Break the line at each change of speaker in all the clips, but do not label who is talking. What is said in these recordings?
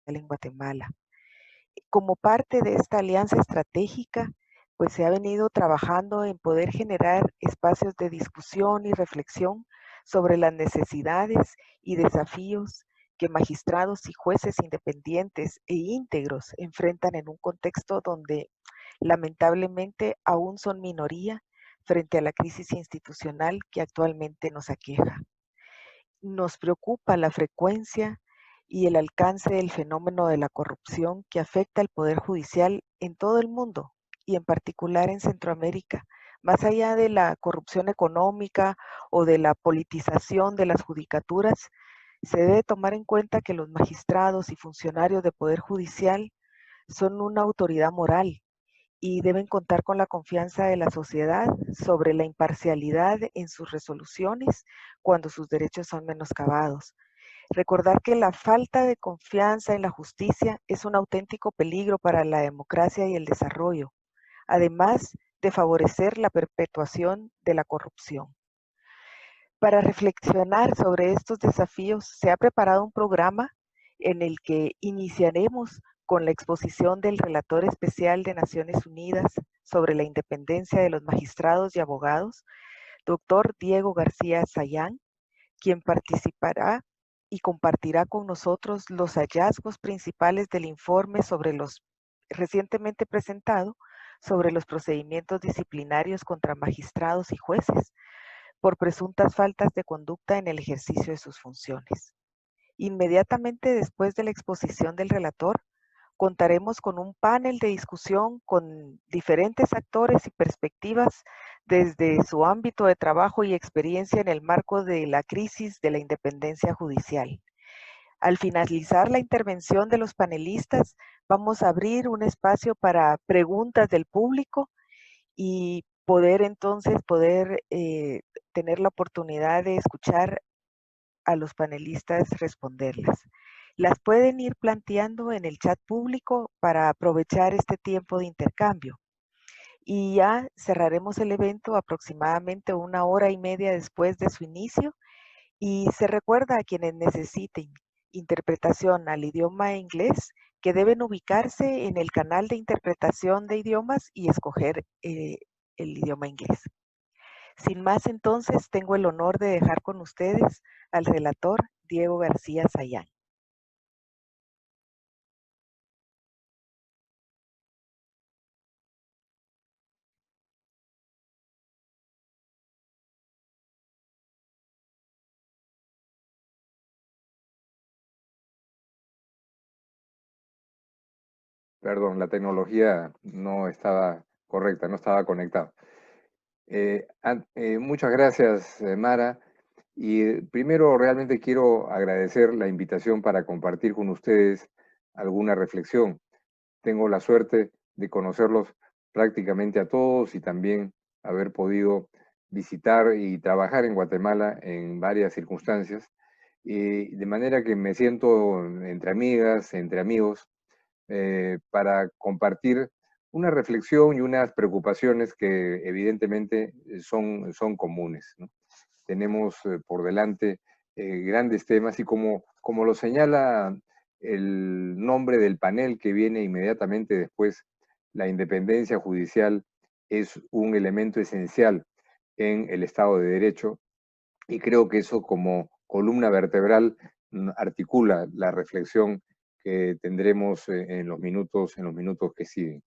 en Guatemala. Como parte de esta alianza estratégica, pues se ha venido trabajando en poder generar espacios de discusión y reflexión sobre las necesidades y desafíos que magistrados y jueces independientes e íntegros enfrentan en un contexto donde lamentablemente aún son minoría frente a la crisis institucional que actualmente nos aqueja. Nos preocupa la frecuencia y el alcance del fenómeno de la corrupción que afecta al Poder Judicial en todo el mundo y en particular en Centroamérica. Más allá de la corrupción económica o de la politización de las judicaturas, se debe tomar en cuenta que los magistrados y funcionarios de Poder Judicial son una autoridad moral y deben contar con la confianza de la sociedad sobre la imparcialidad en sus resoluciones cuando sus derechos son menoscabados. Recordar que la falta de confianza en la justicia es un auténtico peligro para la democracia y el desarrollo, además de favorecer la perpetuación de la corrupción. Para reflexionar sobre estos desafíos, se ha preparado un programa en el que iniciaremos con la exposición del relator especial de Naciones Unidas sobre la independencia de los magistrados y abogados, doctor Diego García Sayán, quien participará y compartirá con nosotros los hallazgos principales del informe sobre los recientemente presentado sobre los procedimientos disciplinarios contra magistrados y jueces por presuntas faltas de conducta en el ejercicio de sus funciones. Inmediatamente después de la exposición del relator, contaremos con un panel de discusión con diferentes actores y perspectivas desde su ámbito de trabajo y experiencia en el marco de la crisis de la independencia judicial. Al finalizar la intervención de los panelistas, vamos a abrir un espacio para preguntas del público y poder tener la oportunidad de escuchar a los panelistas responderlas. Las pueden ir planteando en el chat público para aprovechar este tiempo de intercambio. Y ya cerraremos el evento aproximadamente 1 hora y media después de su inicio y se recuerda a quienes necesiten interpretación al idioma inglés que deben ubicarse en el canal de interpretación de idiomas y escoger el idioma inglés. Sin más, entonces, tengo el honor de dejar con ustedes al relator Diego García Sayán.
Perdón, la tecnología no estaba correcta, no estaba conectado. Muchas gracias, Mara. Y primero realmente quiero agradecer la invitación para compartir con ustedes alguna reflexión. Tengo la suerte de conocerlos prácticamente a todos y también haber podido visitar y trabajar en Guatemala en varias circunstancias. De manera que me siento entre amigas, entre amigos, para compartir una reflexión y unas preocupaciones que evidentemente son comunes, ¿no? Tenemos por delante grandes temas y como lo señala el nombre del panel que viene inmediatamente después, la independencia judicial es un elemento esencial en el Estado de Derecho y creo que eso como columna vertebral articula la reflexión que tendremos en los minutos que siguen.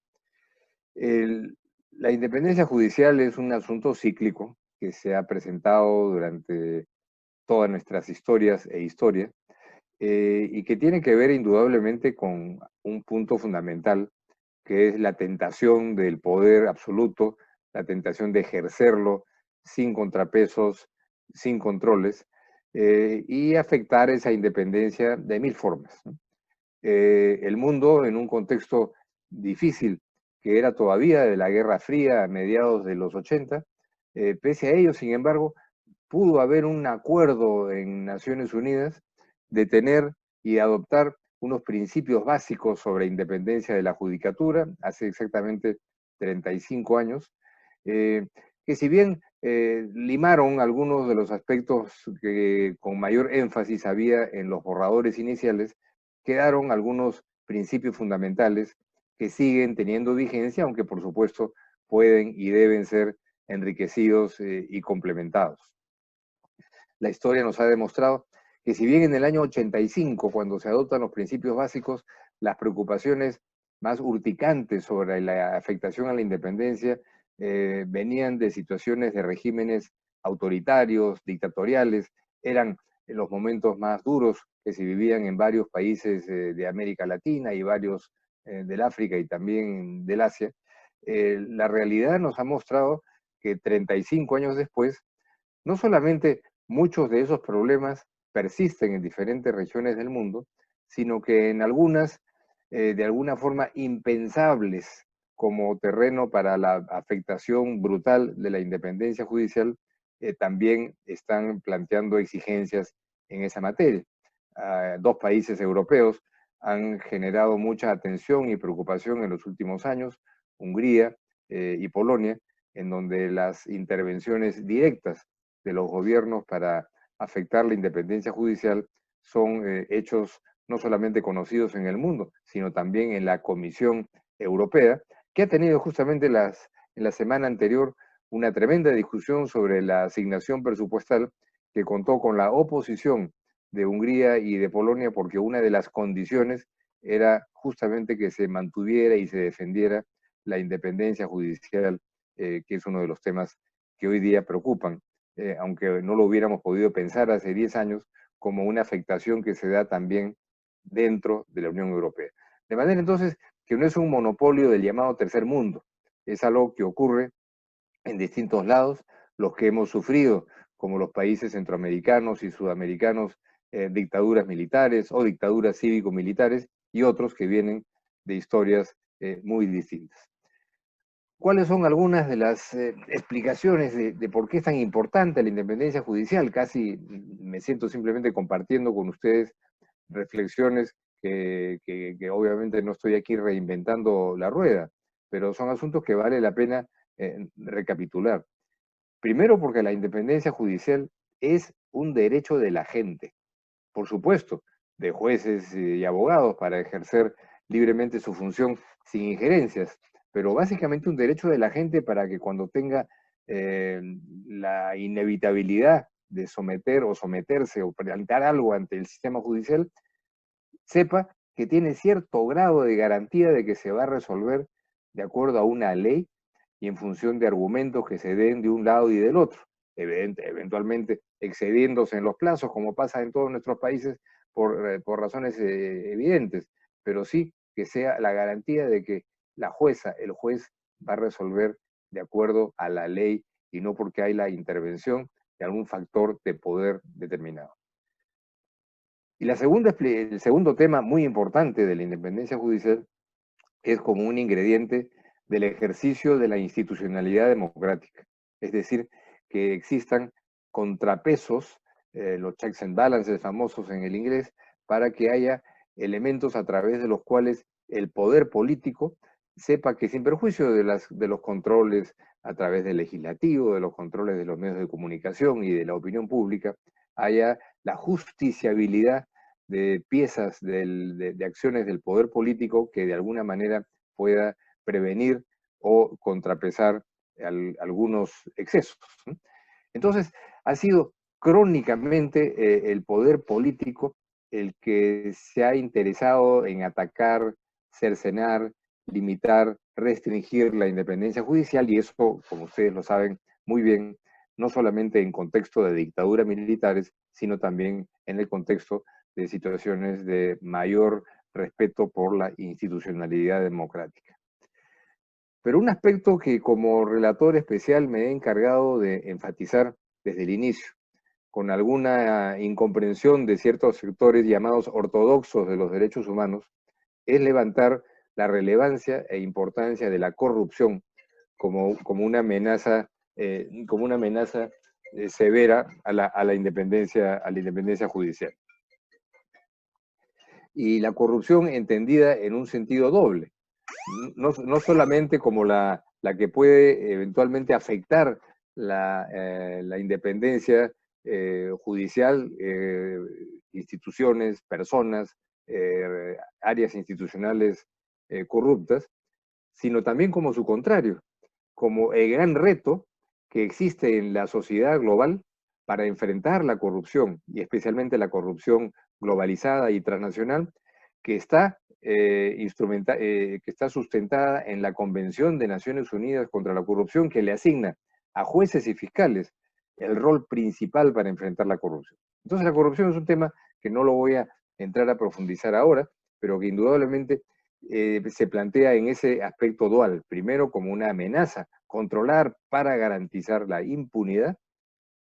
El- la independencia judicial es un asunto cíclico que se ha presentado durante todas nuestras historias e historia, y que tiene que ver indudablemente con un punto fundamental, que es la tentación del poder absoluto, la tentación de ejercerlo sin contrapesos, sin controles, y afectar esa independencia de mil formas, ¿no? El mundo en un contexto difícil, que era todavía de la Guerra Fría a mediados de los 80, pese a ello, sin embargo, pudo haber un acuerdo en Naciones Unidas de tener y adoptar unos principios básicos sobre independencia de la judicatura, hace exactamente 35 años, eh, que si bien limaron algunos de los aspectos que con mayor énfasis había en los borradores iniciales, quedaron algunos principios fundamentales que siguen teniendo vigencia, aunque por supuesto pueden y deben ser enriquecidos y complementados. La historia nos ha demostrado que si bien en el año 85, cuando se adoptan los principios básicos, las preocupaciones más urticantes sobre la afectación a la independencia venían de situaciones de regímenes autoritarios, dictatoriales, eran los momentos más duros que se vivían en varios países de América Latina y varios del África y también del Asia. La realidad nos ha mostrado que 35 años después, no solamente muchos de esos problemas persisten en diferentes regiones del mundo, sino que en algunas, de alguna forma, impensables como terreno para la afectación brutal de la independencia judicial, también están planteando exigencias en esa materia. Dos países europeos han generado mucha atención y preocupación en los últimos años, Hungría y Polonia, en donde las intervenciones directas de los gobiernos para afectar la independencia judicial son hechos no solamente conocidos en el mundo, sino también en la Comisión Europea, que ha tenido justamente en la semana anterior una tremenda discusión sobre la asignación presupuestal que contó con la oposición de Hungría y de Polonia, porque una de las condiciones era justamente que se mantuviera y se defendiera la independencia judicial, que es uno de los temas que hoy día preocupan, aunque no lo hubiéramos podido pensar hace 10 años, como una afectación que se da también dentro de la Unión Europea. De manera entonces que no es un monopolio del llamado tercer mundo, es algo que ocurre en distintos lados, los que hemos sufrido, como los países centroamericanos y sudamericanos, dictaduras militares o dictaduras cívico-militares, y otros que vienen de historias muy distintas. ¿Cuáles son algunas de las explicaciones de por qué es tan importante la independencia judicial? Casi me siento simplemente compartiendo con ustedes reflexiones que obviamente no estoy aquí reinventando la rueda, pero son asuntos que vale la pena recapitular. Primero, porque la independencia judicial es un derecho de la gente, por supuesto, de jueces y abogados para ejercer libremente su función sin injerencias, pero básicamente un derecho de la gente para que cuando tenga la inevitabilidad de someter o someterse o plantear algo ante el sistema judicial, sepa que tiene cierto grado de garantía de que se va a resolver de acuerdo a una ley y en función de argumentos que se den de un lado y del otro, eventualmente excediéndose en los plazos, como pasa en todos nuestros países por razones evidentes, pero sí que sea la garantía de que la jueza, el juez, va a resolver de acuerdo a la ley y no porque hay la intervención de algún factor de poder determinado. Y el segundo tema muy importante de la independencia judicial es como un ingrediente del ejercicio de la institucionalidad democrática. Es decir, que existan contrapesos, los checks and balances famosos en el inglés, para que haya elementos a través de los cuales el poder político sepa que sin perjuicio de los controles a través del legislativo, de los controles de los medios de comunicación y de la opinión pública, haya la justiciabilidad de piezas de acciones del poder político que de alguna manera pueda prevenir o contrapesar algunos excesos. Entonces, ha sido crónicamente el poder político el que se ha interesado en atacar, cercenar, limitar, restringir la independencia judicial, y eso, como ustedes lo saben muy bien, no solamente en contexto de dictaduras militares, sino también en el contexto de situaciones de mayor respeto por la institucionalidad democrática. Pero un aspecto que como relator especial me he encargado de enfatizar desde el inicio, con alguna incomprensión de ciertos sectores llamados ortodoxos de los derechos humanos, es levantar la relevancia e importancia de la corrupción como una amenaza, severa a la independencia judicial. Y la corrupción entendida en un sentido doble, no solamente como la que puede eventualmente afectar la independencia judicial, instituciones, personas, áreas institucionales corruptas, sino también como su contrario, como el gran reto que existe en la sociedad global para enfrentar la corrupción, y especialmente la corrupción globalizada y transnacional, que está, que está sustentada en la Convención de Naciones Unidas contra la Corrupción, que le asigna a jueces y fiscales el rol principal para enfrentar la corrupción. Entonces la corrupción es un tema que no lo voy a entrar a profundizar ahora, pero que indudablemente se plantea en ese aspecto dual. Primero, como una amenaza, controlar para garantizar la impunidad,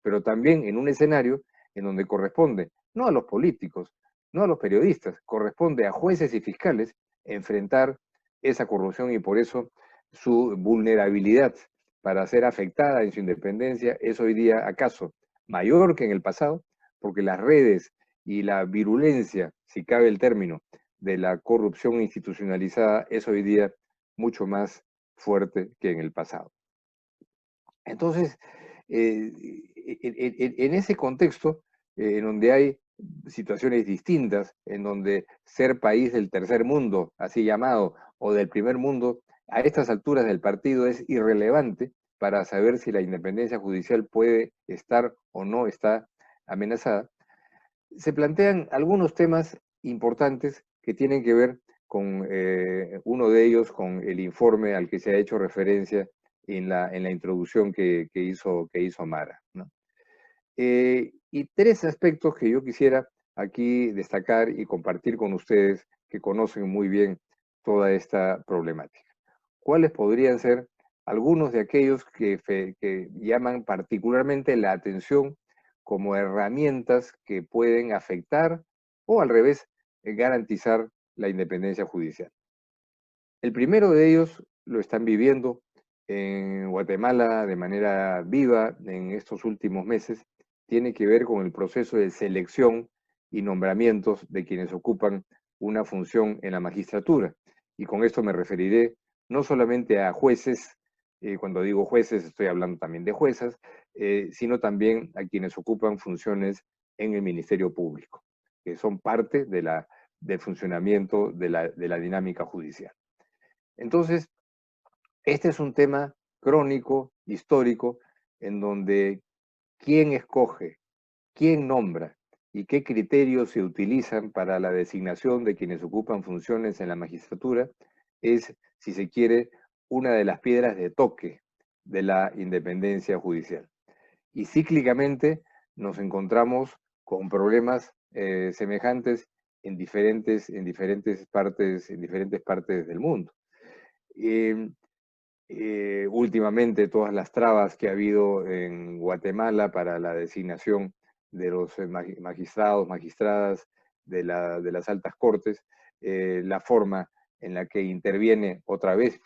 pero también en un escenario en donde corresponde no a los políticos, no a los periodistas, corresponde a jueces y fiscales enfrentar esa corrupción, y por eso su vulnerabilidad para ser afectada en su independencia es hoy día acaso mayor que en el pasado, porque las redes y la virulencia, si cabe el término, de la corrupción institucionalizada es hoy día mucho más fuerte que en el pasado. Entonces, en ese contexto, en donde hay situaciones distintas, en donde ser país del tercer mundo, así llamado, o del primer mundo, a estas alturas del partido es irrelevante para saber si la independencia judicial puede estar o no está amenazada, se plantean algunos temas importantes que tienen que ver con uno de ellos, con el informe al que se ha hecho referencia en la introducción que hizo Mara, ¿no? Y tres aspectos que yo quisiera aquí destacar y compartir con ustedes que conocen muy bien toda esta problemática. ¿Cuáles podrían ser algunos de aquellos que llaman particularmente la atención como herramientas que pueden afectar o al revés garantizar la independencia judicial? El primero de ellos lo están viviendo en Guatemala de manera viva en estos últimos meses, tiene que ver con el proceso de selección y nombramientos de quienes ocupan una función en la magistratura. Y con esto me referiré no solamente a jueces, cuando digo jueces estoy hablando también de juezas, sino también a quienes ocupan funciones en el Ministerio Público, que son parte del funcionamiento de la dinámica judicial. Entonces, este es un tema crónico, histórico, en donde quién escoge, quién nombra y qué criterios se utilizan para la designación de quienes ocupan funciones en la magistratura es, si se quiere, una de las piedras de toque de la independencia judicial. Y cíclicamente nos encontramos con problemas semejantes en diferentes partes del mundo. Últimamente todas las trabas que ha habido en Guatemala para la designación de los magistrados, magistradas de las altas cortes, la forma en la que interviene otra vez,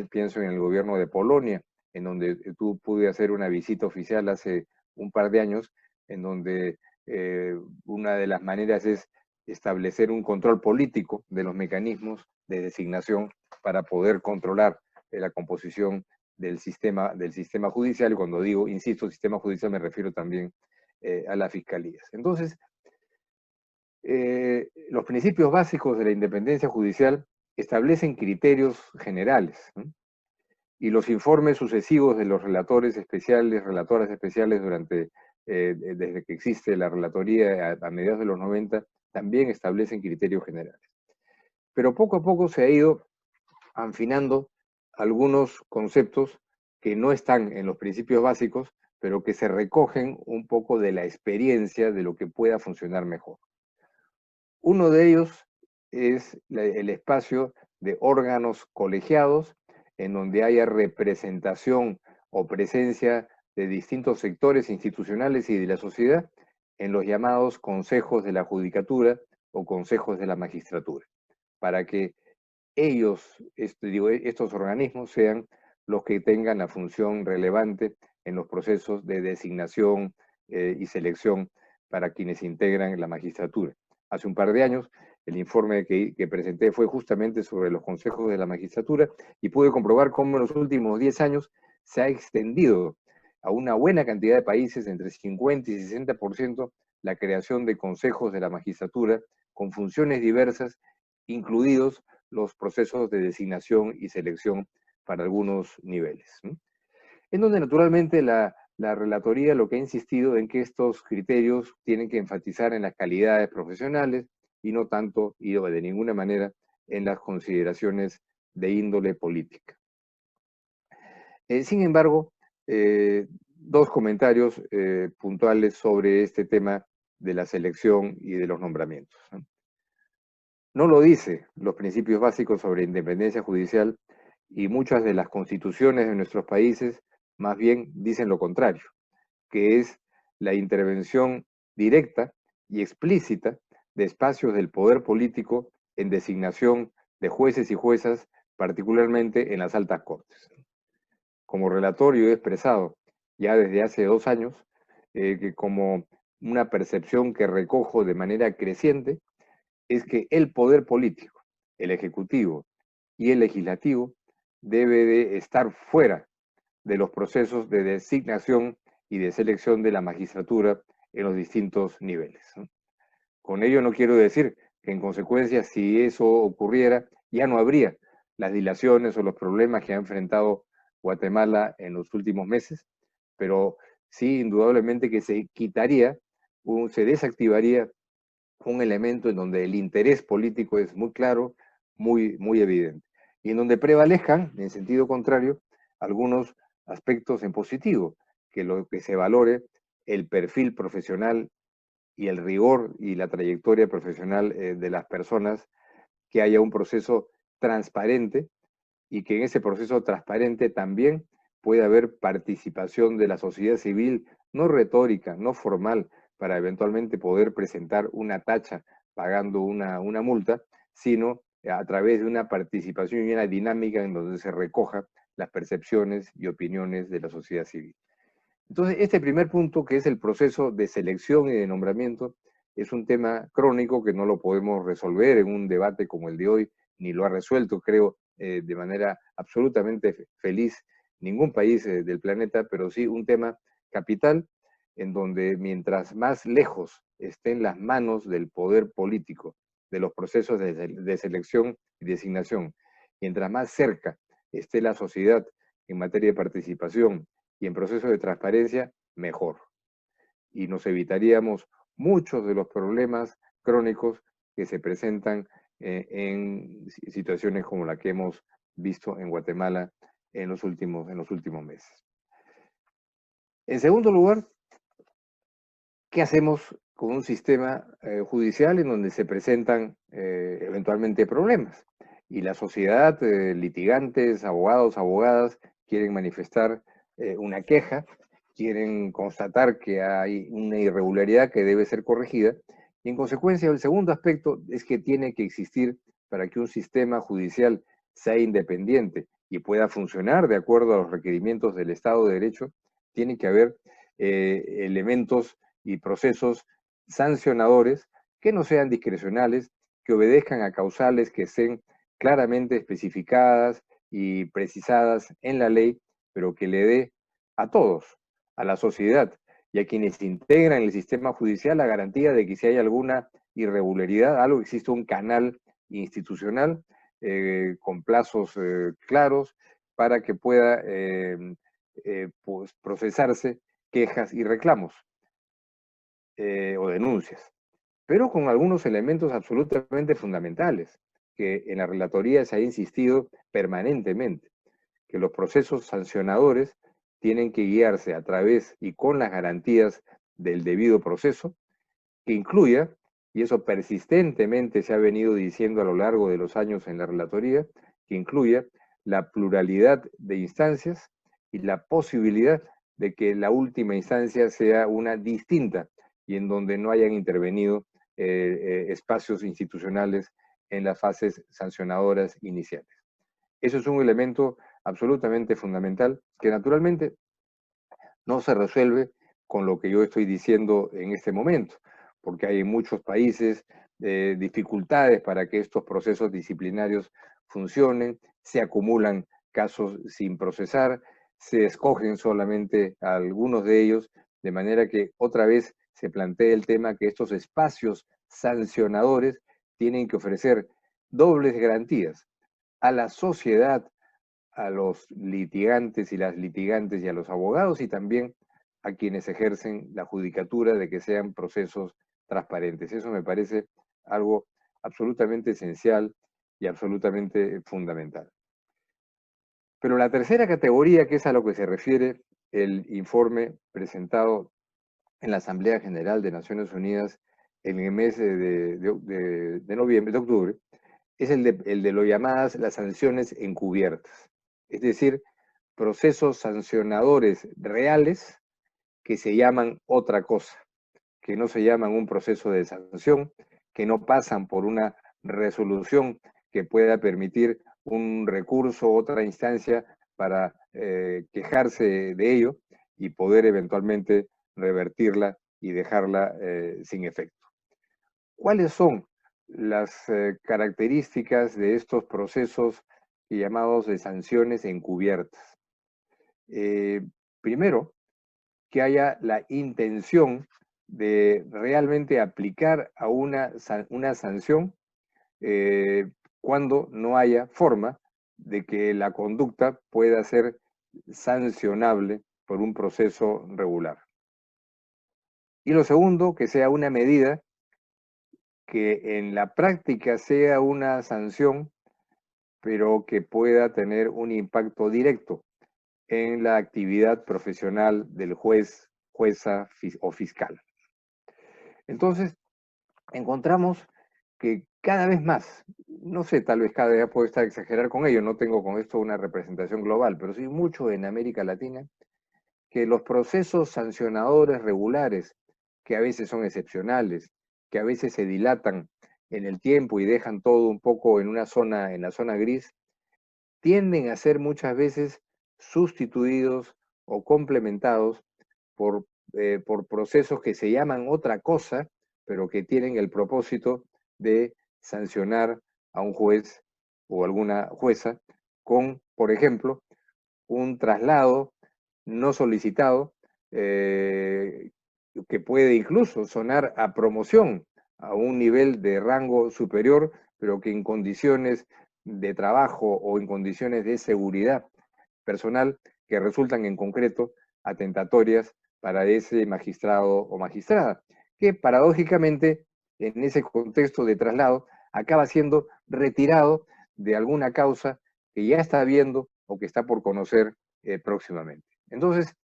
pienso en el gobierno de Polonia, en donde pude hacer una visita oficial hace un par de años, en donde una de las maneras es establecer un control político de los mecanismos de designación para poder controlar la composición del sistema judicial. Cuando digo, insisto, sistema judicial me refiero también a las fiscalías. Entonces, los principios básicos de la independencia judicial establecen criterios generales, ¿no? Y los informes sucesivos de los relatores especiales, relatoras especiales desde que existe la relatoría a mediados de los 90, también establecen criterios generales. Pero poco a poco se ha ido afinando algunos conceptos que no están en los principios básicos, pero que se recogen un poco de la experiencia de lo que pueda funcionar mejor. Uno de ellos es el espacio de órganos colegiados, en donde haya representación o presencia de distintos sectores institucionales y de la sociedad en los llamados consejos de la judicatura o consejos de la magistratura, para que estos organismos sean los que tengan la función relevante en los procesos de designación y selección para quienes integran la magistratura. Hace un par de años, el informe que presenté fue justamente sobre los consejos de la magistratura y pude comprobar cómo en los últimos 10 años se ha extendido a una buena cantidad de países, entre 50 y 60%, la creación de consejos de la magistratura con funciones diversas, incluidos los procesos de designación y selección para algunos niveles, ¿no? En donde naturalmente la relatoría lo que ha insistido en que estos criterios tienen que enfatizar en las calidades profesionales y no tanto y de ninguna manera en las consideraciones de índole política. Sin embargo, dos comentarios puntuales sobre este tema de la selección y de los nombramientos, ¿no? No lo dice los principios básicos sobre independencia judicial y muchas de las constituciones de nuestros países más bien dicen lo contrario, que es la intervención directa y explícita de espacios del poder político en designación de jueces y juezas, particularmente en las altas cortes. Como relator yo he expresado ya desde hace 2 años que como una percepción que recojo de manera creciente es que el poder político, el ejecutivo y el legislativo debe de estar fuera de los procesos de designación y de selección de la magistratura en los distintos niveles, ¿no? Con ello no quiero decir que en consecuencia si eso ocurriera ya no habría las dilaciones o los problemas que ha enfrentado Guatemala en los últimos meses, pero sí indudablemente que se quitaría, se desactivaría un elemento en donde el interés político es muy claro, muy evidente, y en donde prevalezcan, en sentido contrario, algunos aspectos en positivo, que lo que se valore el perfil profesional y el rigor y la trayectoria profesional de las personas, que haya un proceso transparente y que en ese proceso transparente también puede haber participación de la sociedad civil, no retórica, no formal, para eventualmente poder presentar una tacha pagando una multa, sino a través de una participación y una dinámica en donde se recoja las percepciones y opiniones de la sociedad civil. Entonces, este primer punto, que es el proceso de selección y de nombramiento, es un tema crónico que no lo podemos resolver en un debate como el de hoy, ni lo ha resuelto, creo, de manera absolutamente feliz ningún país del planeta, pero sí un tema capital en donde mientras más lejos estén las manos del poder político, de los procesos de selección y designación, mientras más cerca esté la sociedad en materia de participación y en procesos de transparencia, mejor. Y nos evitaríamos muchos de los problemas crónicos que se presentan en situaciones como la que hemos visto en Guatemala en los últimos meses. En segundo lugar, ¿qué hacemos con un sistema judicial en donde se presentan eventualmente problemas? Y la sociedad, litigantes, abogados, abogadas, quieren manifestar una queja, quieren constatar que hay una irregularidad que debe ser corregida, y en consecuencia el segundo aspecto es que tiene que existir, para que un sistema judicial sea independiente y pueda funcionar de acuerdo a los requerimientos del Estado de Derecho, tiene que haber elementos y procesos sancionadores que no sean discrecionales, que obedezcan a causales que estén claramente especificadas y precisadas en la ley, pero que le dé a todos, a la sociedad y a quienes integran el sistema judicial la garantía de que si hay alguna irregularidad, algo, existe un canal institucional con plazos claros para que pueda pues, procesarse quejas y reclamos o denuncias, pero con algunos elementos absolutamente fundamentales, que en la relatoría se ha insistido permanentemente, que los procesos sancionadores tienen que guiarse a través y con las garantías del debido proceso, que incluya, y eso persistentemente se ha venido diciendo a lo largo de los años en la relatoría, que incluya la pluralidad de instancias y la posibilidad de que la última instancia sea una distinta y en donde no hayan intervenido espacios institucionales en las fases sancionadoras iniciales. Eso es un elemento absolutamente fundamental que naturalmente no se resuelve con lo que yo estoy diciendo en este momento, porque hay en muchos países dificultades para que estos procesos disciplinarios funcionen, se acumulan casos sin procesar, se escogen solamente algunos de ellos, de manera que otra vez se plantea el tema que estos espacios sancionadores tienen que ofrecer dobles garantías a la sociedad, a los litigantes y las litigantes y a los abogados y también a quienes ejercen la judicatura de que sean procesos transparentes. Eso me parece algo absolutamente esencial y absolutamente fundamental. Pero la tercera categoría, que es a lo que se refiere el informe presentado en la Asamblea General de Naciones Unidas en el mes de noviembre, de octubre, es el de lo llamadas las sanciones encubiertas. Es decir, procesos sancionadores reales que se llaman otra cosa, que no se llaman un proceso de sanción, que no pasan por una resolución que pueda permitir un recurso, otra instancia para quejarse de ello y poder eventualmente revertirla y dejarla sin efecto. ¿Cuáles son las características de estos procesos llamados de sanciones encubiertas? Primero, que haya la intención de realmente aplicar a una sanción cuando no haya forma de que la conducta pueda ser sancionable por un proceso regular. Y lo segundo, que sea una medida que en la práctica sea una sanción, pero que pueda tener un impacto directo en la actividad profesional del juez, jueza o fiscal. Entonces, encontramos que cada vez más, no sé, tal vez cada día puedo estar exagerar con ello, no tengo con esto una representación global, pero sí mucho en América Latina, que los procesos sancionadores regulares, que a veces son excepcionales, que a veces se dilatan en el tiempo y dejan todo un poco en la zona gris, tienden a ser muchas veces sustituidos o complementados por procesos que se llaman otra cosa, pero que tienen el propósito de sancionar a un juez o alguna jueza con, por ejemplo, un traslado no solicitado, que puede incluso sonar a promoción a un nivel de rango superior, pero que en condiciones de trabajo o en condiciones de seguridad personal que resultan en concreto atentatorias para ese magistrado o magistrada, que paradójicamente en ese contexto de traslado acaba siendo retirado de alguna causa que ya está viendo o que está por conocer próximamente. Entonces,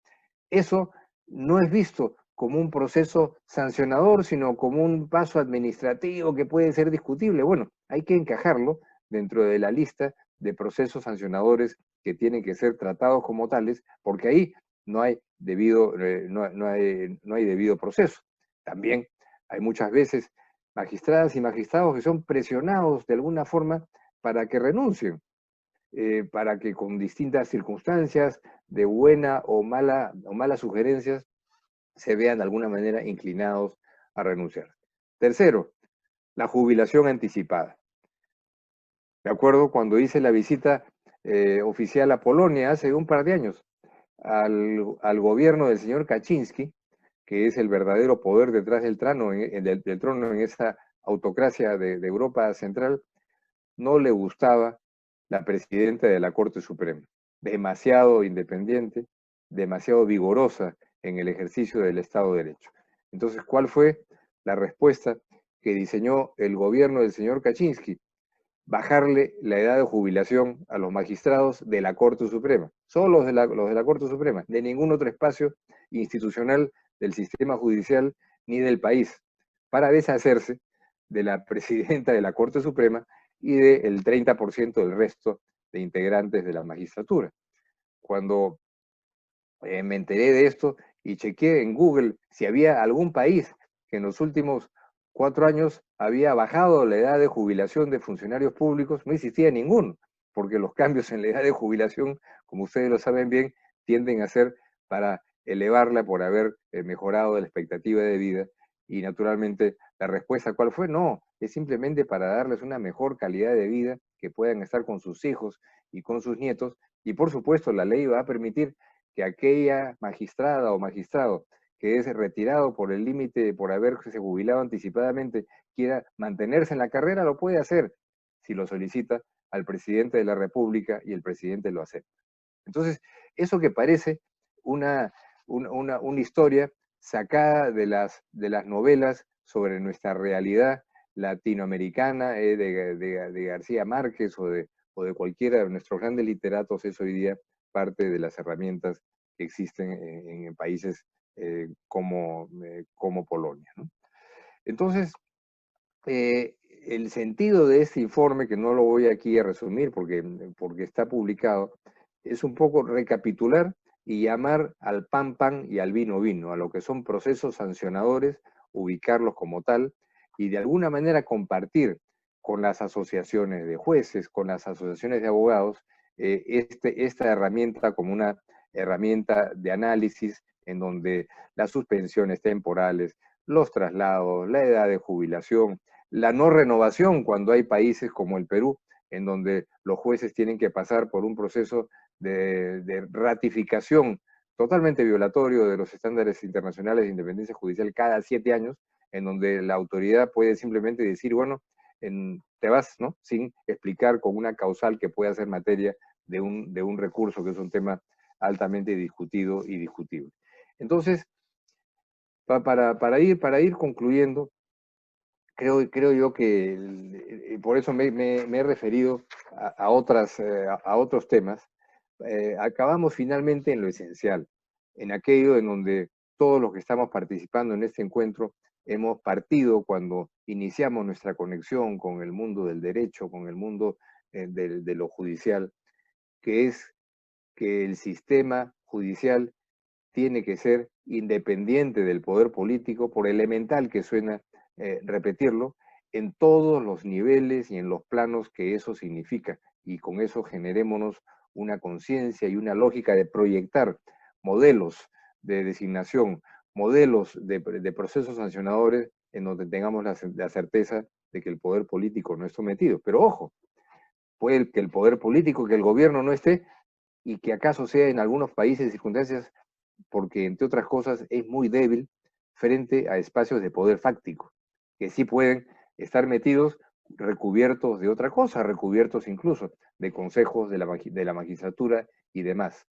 eso no es visto como un proceso sancionador, sino como un paso administrativo que puede ser discutible. Bueno, hay que encajarlo dentro de la lista de procesos sancionadores que tienen que ser tratados como tales, porque ahí no hay debido, no hay debido proceso. También hay muchas veces magistradas y magistrados que son presionados de alguna forma para que renuncien, para que con distintas circunstancias de buena o malas sugerencias se vean de alguna manera inclinados a renunciar. Tercero, la jubilación anticipada. Me acuerdo cuando hice la visita oficial a Polonia hace un par de años al gobierno del señor Kaczynski, que es el verdadero poder detrás del trono, del trono en esa autocracia de Europa Central, no le gustaba la presidenta de la Corte Suprema. Demasiado independiente, demasiado vigorosa en el ejercicio del Estado de Derecho. Entonces, ¿cuál fue la respuesta que diseñó el gobierno del señor Kaczynski? Bajarle la edad de jubilación a los magistrados de la Corte Suprema, solo los de la Corte Suprema, de ningún otro espacio institucional del sistema judicial ni del país, para deshacerse de la presidenta de la Corte Suprema y del 30% del resto de integrantes de la magistratura. Cuando me enteré de esto y chequeé en Google si había algún país que en los últimos 4 años había bajado la edad de jubilación de funcionarios públicos, no existía ninguno, porque los cambios en la edad de jubilación, como ustedes lo saben bien, tienden a ser para elevarla por haber mejorado la expectativa de vida. Y naturalmente, la respuesta, ¿cuál fue? No, es simplemente para darles una mejor calidad de vida, que puedan estar con sus hijos y con sus nietos. Y por supuesto, la ley va a permitir que aquella magistrada o magistrado que es retirado por el límite, por haberse jubilado anticipadamente, quiera mantenerse en la carrera, lo puede hacer si lo solicita al presidente de la República y el presidente lo acepta. Entonces, eso que parece una historia sacada de las novelas sobre nuestra realidad latinoamericana de García Márquez o de cualquiera de nuestros grandes literatos, es hoy día parte de las herramientas que existen en países como Polonia, ¿no? Entonces, el sentido de este informe, que no lo voy aquí a resumir porque está publicado, es un poco recapitular y llamar al pan pan y al vino vino, a lo que son procesos sancionadores, ubicarlos como tal y de alguna manera compartir con las asociaciones de jueces, con las asociaciones de abogados, esta herramienta como una herramienta de análisis en donde las suspensiones temporales, los traslados, la edad de jubilación, la no renovación cuando hay países como el Perú, en donde los jueces tienen que pasar por un proceso de ratificación totalmente violatorio de los estándares internacionales de independencia judicial cada 7 años, en donde la autoridad puede simplemente decir, bueno, te vas, ¿no? Sin explicar con una causal que pueda ser materia de un recurso, que es un tema altamente discutido y discutible. Entonces, para ir concluyendo, creo yo que por eso me he referido a otros temas. Acabamos finalmente en lo esencial, en aquello en donde todos los que estamos participando en este encuentro hemos partido cuando iniciamos nuestra conexión con el mundo del derecho, con el mundo de lo judicial, que es que el sistema judicial tiene que ser independiente del poder político, por elemental que suena repetirlo, en todos los niveles y en los planos que eso significa. Y con eso generémonos una conciencia y una lógica de proyectar modelos de designación, modelos de procesos sancionadores en donde tengamos la certeza de que el poder político no es sometido. Pero ojo, puede que el poder político, que el gobierno no esté, y que acaso sea en algunos países y circunstancias porque, entre otras cosas, es muy débil frente a espacios de poder fáctico, que sí pueden estar metidos recubiertos de otra cosa, recubiertos incluso de consejos de la magistratura y demás.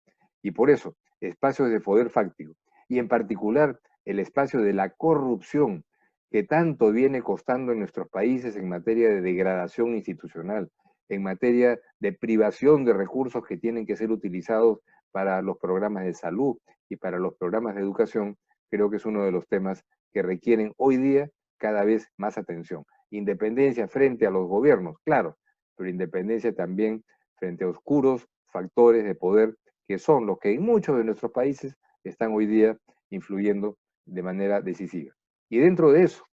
Y por eso, espacios de poder fáctico, y en particular el espacio de la corrupción, que tanto viene costando en nuestros países en materia de degradación institucional, en materia de privación de recursos que tienen que ser utilizados para los programas de salud y para los programas de educación, creo que es uno de los temas que requieren hoy día cada vez más atención. Independencia frente a los gobiernos, claro, pero independencia también frente a oscuros factores de poder que son los que en muchos de nuestros países están hoy día influyendo de manera decisiva. Y dentro de eso,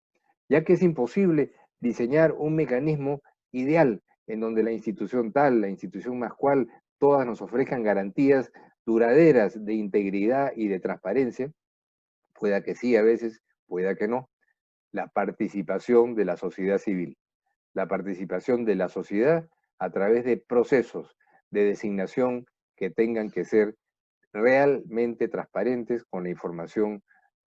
ya que es imposible diseñar un mecanismo ideal en donde la institución tal, la institución más cual, todas nos ofrezcan garantías duraderas de integridad y de transparencia, pueda que sí a veces, pueda que no, la participación de la sociedad civil, la participación de la sociedad a través de procesos de designación que tengan que ser realmente transparentes, con la información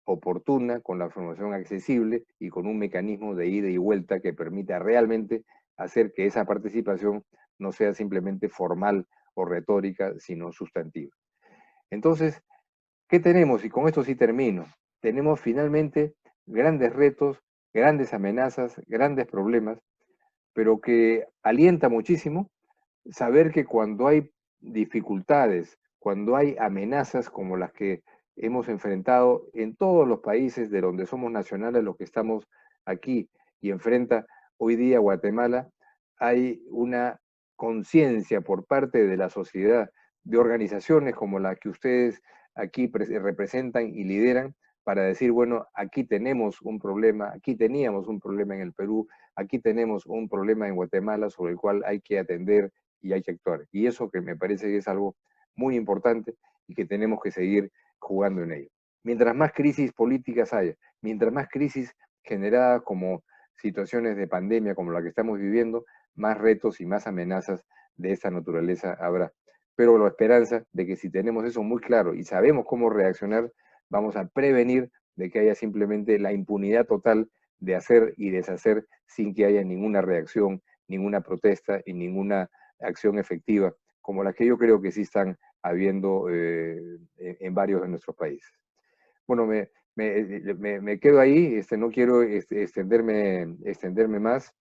oportuna, con la información accesible y con un mecanismo de ida y vuelta que permita realmente hacer que esa participación no sea simplemente formal o retórica, sino sustantiva. Entonces, ¿qué tenemos? Y con esto sí termino. Tenemos finalmente grandes retos, grandes amenazas, grandes problemas, pero que alienta muchísimo saber que cuando hay dificultades, cuando hay amenazas como las que hemos enfrentado en todos los países de donde somos nacionales, los que estamos aquí, y enfrenta hoy día Guatemala, hay una conciencia por parte de la sociedad, de organizaciones como la que ustedes aquí representan y lideran, para decir, bueno, aquí tenemos un problema, aquí teníamos un problema en el Perú, aquí tenemos un problema en Guatemala sobre el cual hay que atender y hay que actuar. Y eso que me parece que es algo muy importante y que tenemos que seguir jugando en ello. Mientras más crisis políticas haya, mientras más crisis generadas como situaciones de pandemia como la que estamos viviendo, más retos y más amenazas de esta naturaleza habrá. Pero la esperanza de que si tenemos eso muy claro y sabemos cómo reaccionar, vamos a prevenir de que haya simplemente la impunidad total de hacer y deshacer sin que haya ninguna reacción, ninguna protesta y ninguna acción efectiva, como la que yo creo que sí están habiendo en varios de nuestros países. Bueno, me quedo ahí, no quiero extenderme más,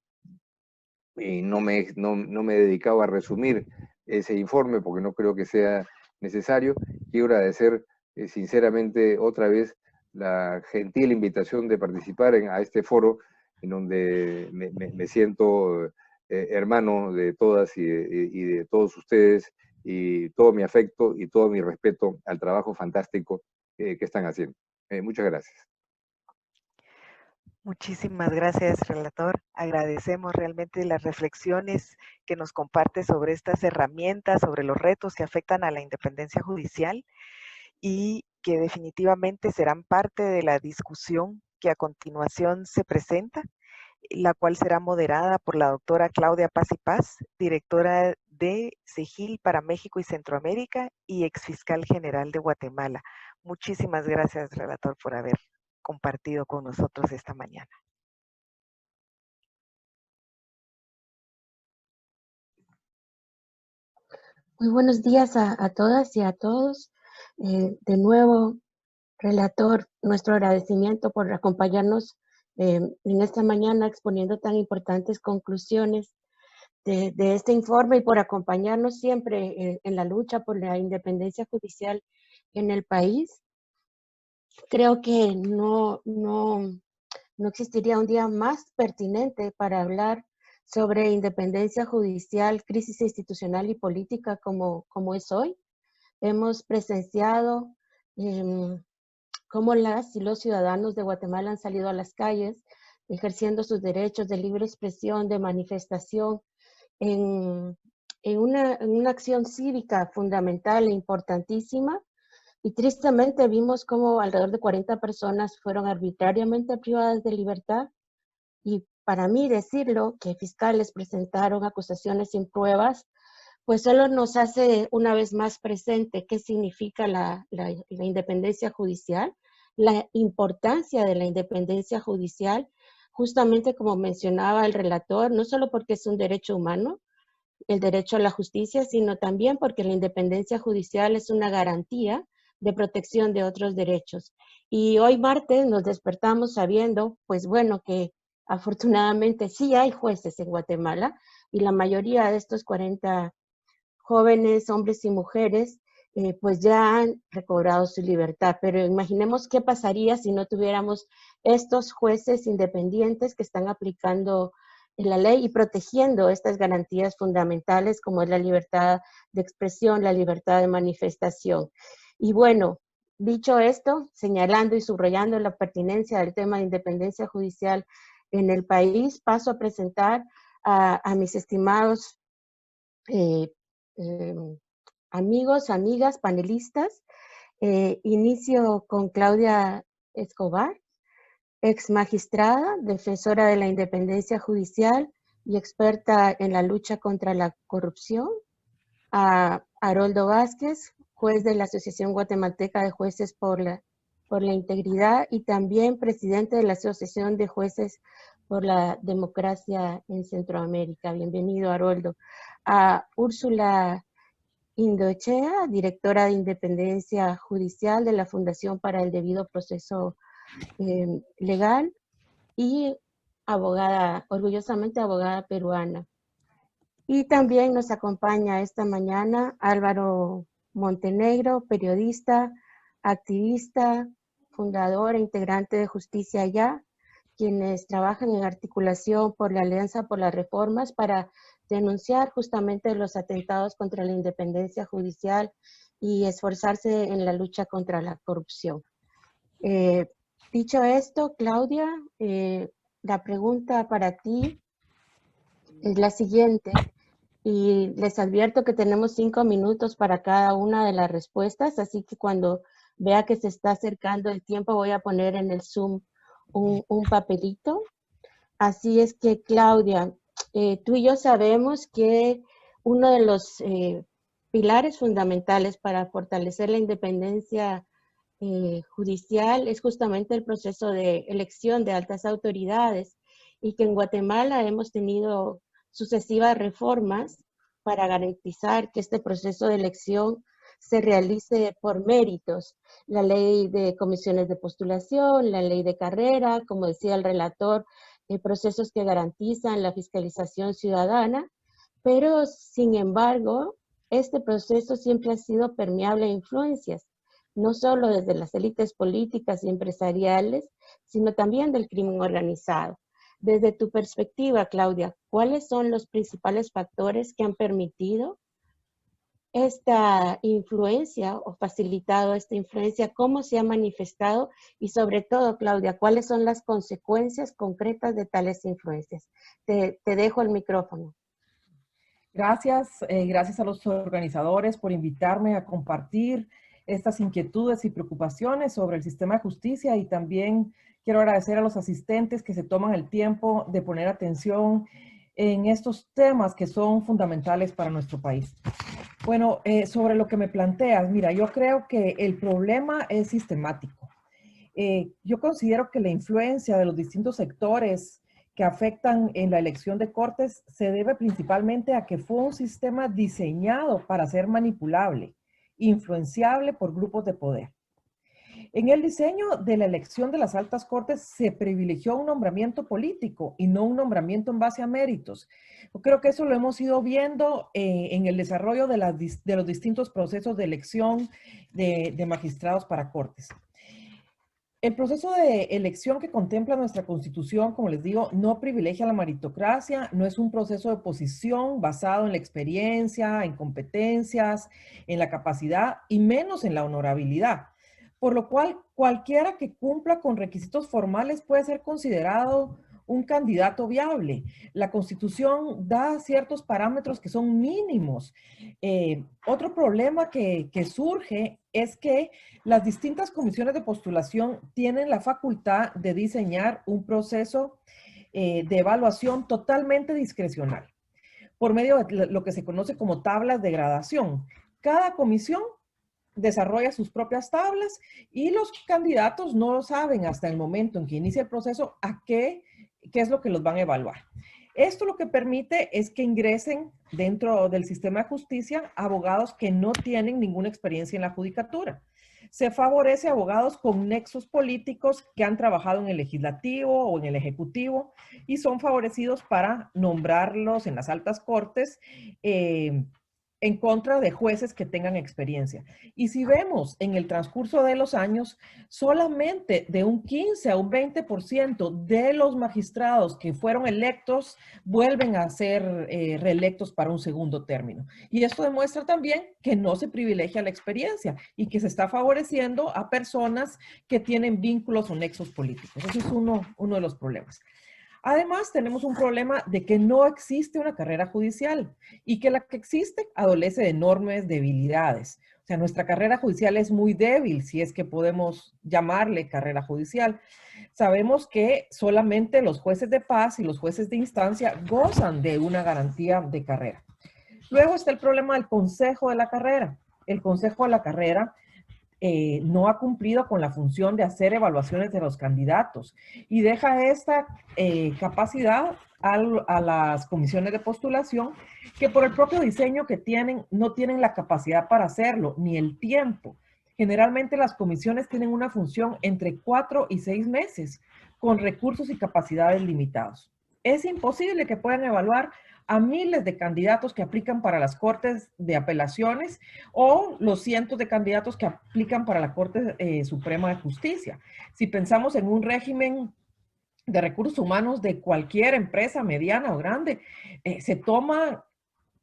y no me he dedicado a resumir ese informe porque no creo que sea necesario. Quiero agradecer sinceramente otra vez la gentil invitación de participar a este foro en donde me siento hermano de todas y de todos ustedes, y todo mi afecto y todo mi respeto al trabajo fantástico que están haciendo. Muchas gracias.
Muchísimas gracias, relator. Agradecemos realmente las reflexiones que nos comparte sobre estas herramientas, sobre los retos que afectan a la independencia judicial y que definitivamente serán parte de la discusión que a continuación se presenta, la cual será moderada por la doctora Claudia Paz y Paz, directora de CEGIL para México y Centroamérica y exfiscal general de Guatemala. Muchísimas gracias, relator, por haber compartido con nosotros esta mañana.
Muy buenos días a todas y a todos. De nuevo, relator, nuestro agradecimiento por acompañarnos en esta mañana exponiendo tan importantes conclusiones de este informe y por acompañarnos siempre en la lucha por la independencia judicial en el país. Creo que no existiría un día más pertinente para hablar sobre independencia judicial, crisis institucional y política como es hoy. Hemos presenciado cómo las y los ciudadanos de Guatemala han salido a las calles ejerciendo sus derechos de libre expresión, de manifestación, en una acción cívica fundamental e importantísima. Y tristemente vimos cómo alrededor de 40 personas fueron arbitrariamente privadas de libertad. Y para mí decirlo, que fiscales presentaron acusaciones sin pruebas, pues solo nos hace una vez más presente qué significa la independencia judicial, la importancia de la independencia judicial, justamente como mencionaba el relator, no solo porque es un derecho humano, el derecho a la justicia, sino también porque la independencia judicial es una garantía de protección de otros derechos. Y hoy martes nos despertamos sabiendo, pues bueno, que afortunadamente sí hay jueces en Guatemala y la mayoría de estos 40 jóvenes, hombres y mujeres, pues ya han recobrado su libertad. Pero imaginemos qué pasaría si no tuviéramos estos jueces independientes que están aplicando la ley y protegiendo estas garantías fundamentales como es la libertad de expresión, la libertad de manifestación. Y bueno, dicho esto, señalando y subrayando la pertinencia del tema de independencia judicial en el país, paso a presentar a mis estimados amigos, amigas, panelistas. Inicio con Claudia Escobar, ex magistrada, defensora de la independencia judicial y experta en la lucha contra la corrupción. A Haroldo Vázquez, juez de la Asociación Guatemalteca de Jueces por la Integridad y también presidente de la Asociación de Jueces por la Democracia en Centroamérica. Bienvenido, Haroldo. A Úrsula Indoechea, directora de Independencia Judicial de la Fundación para el Debido Proceso Legal y abogada, orgullosamente abogada peruana. Y también nos acompaña esta mañana Álvaro Montenegro, periodista, activista, fundador e integrante de Justicia Ya, quienes trabajan en articulación por la Alianza por las Reformas para denunciar justamente los atentados contra la independencia judicial y esforzarse en la lucha contra la corrupción. Dicho esto, Claudia, la pregunta para ti es la siguiente, y les advierto que tenemos 5 minutos para cada una de las respuestas, así que cuando vea que se está acercando el tiempo voy a poner en el Zoom un papelito. Así es que, Claudia, tú y yo sabemos que uno de los pilares fundamentales para fortalecer la independencia judicial es justamente el proceso de elección de altas autoridades y que en Guatemala hemos tenido sucesivas reformas para garantizar que este proceso de elección se realice por méritos. La ley de comisiones de postulación, la ley de carrera, como decía el relator, procesos que garantizan la fiscalización ciudadana, pero sin embargo, este proceso siempre ha sido permeable a influencias, no solo desde las élites políticas y empresariales, sino también del crimen organizado. Desde tu perspectiva, Claudia, ¿cuáles son los principales factores que han permitido esta influencia o facilitado esta influencia? ¿Cómo se ha manifestado? Y sobre todo, Claudia, ¿cuáles son las consecuencias concretas de tales influencias? Te dejo el micrófono.
Gracias, gracias a los organizadores por invitarme a compartir estas inquietudes y preocupaciones sobre el sistema de justicia, y también quiero agradecer a los asistentes que se toman el tiempo de poner atención en estos temas que son fundamentales para nuestro país. Bueno, sobre lo que me planteas, mira, yo creo que el problema es sistemático. Yo considero que la influencia de los distintos sectores que afectan en la elección de cortes se debe principalmente a que fue un sistema diseñado para ser manipulable, influenciable por grupos de poder. En el diseño de la elección de las altas cortes se privilegió un nombramiento político y no un nombramiento en base a méritos. Yo creo que eso lo hemos ido viendo en el desarrollo de los distintos procesos de elección de magistrados para cortes. El proceso de elección que contempla nuestra Constitución, como les digo, no privilegia la meritocracia, no es un proceso de posición basado en la experiencia, en competencias, en la capacidad y menos en la honorabilidad. Por lo cual, cualquiera que cumpla con requisitos formales puede ser considerado un candidato viable. La Constitución da ciertos parámetros que son mínimos. Otro problema que surge es que las distintas comisiones de postulación tienen la facultad de diseñar un proceso de evaluación totalmente discrecional por medio de lo que se conoce como tablas de gradación. Cada comisión desarrolla sus propias tablas y los candidatos no saben hasta el momento en que inicia el proceso a qué es lo que los van a evaluar. Esto lo que permite es que ingresen dentro del sistema de justicia abogados que no tienen ninguna experiencia en la judicatura. Se favorece a abogados con nexos políticos que han trabajado en el legislativo o en el ejecutivo y son favorecidos para nombrarlos en las altas cortes en contra de jueces que tengan experiencia. Y si vemos en el transcurso de los años, solamente de un 15 a un 20% de los magistrados que fueron electos vuelven a ser reelectos para un segundo término. Y esto demuestra también que no se privilegia la experiencia y que se está favoreciendo a personas que tienen vínculos o nexos políticos. Ese es uno de los problemas. Además, tenemos un problema de que no existe una carrera judicial y que la que existe adolece de enormes debilidades. O sea, nuestra carrera judicial es muy débil, si es que podemos llamarle carrera judicial. Sabemos que solamente los jueces de paz y los jueces de instancia gozan de una garantía de carrera. Luego está el problema del consejo de la carrera. El consejo de la carrera no ha cumplido con la función de hacer evaluaciones de los candidatos y deja esta capacidad a las comisiones de postulación que por el propio diseño que tienen, no tienen la capacidad para hacerlo, ni el tiempo. Generalmente las comisiones tienen una función entre 4 y 6 meses, con recursos y capacidades limitados. Es imposible que puedan evaluar a miles de candidatos que aplican para las Cortes de Apelaciones o los cientos de candidatos que aplican para la Corte Suprema de Justicia. Si pensamos en un régimen de recursos humanos de cualquier empresa mediana o grande, se toma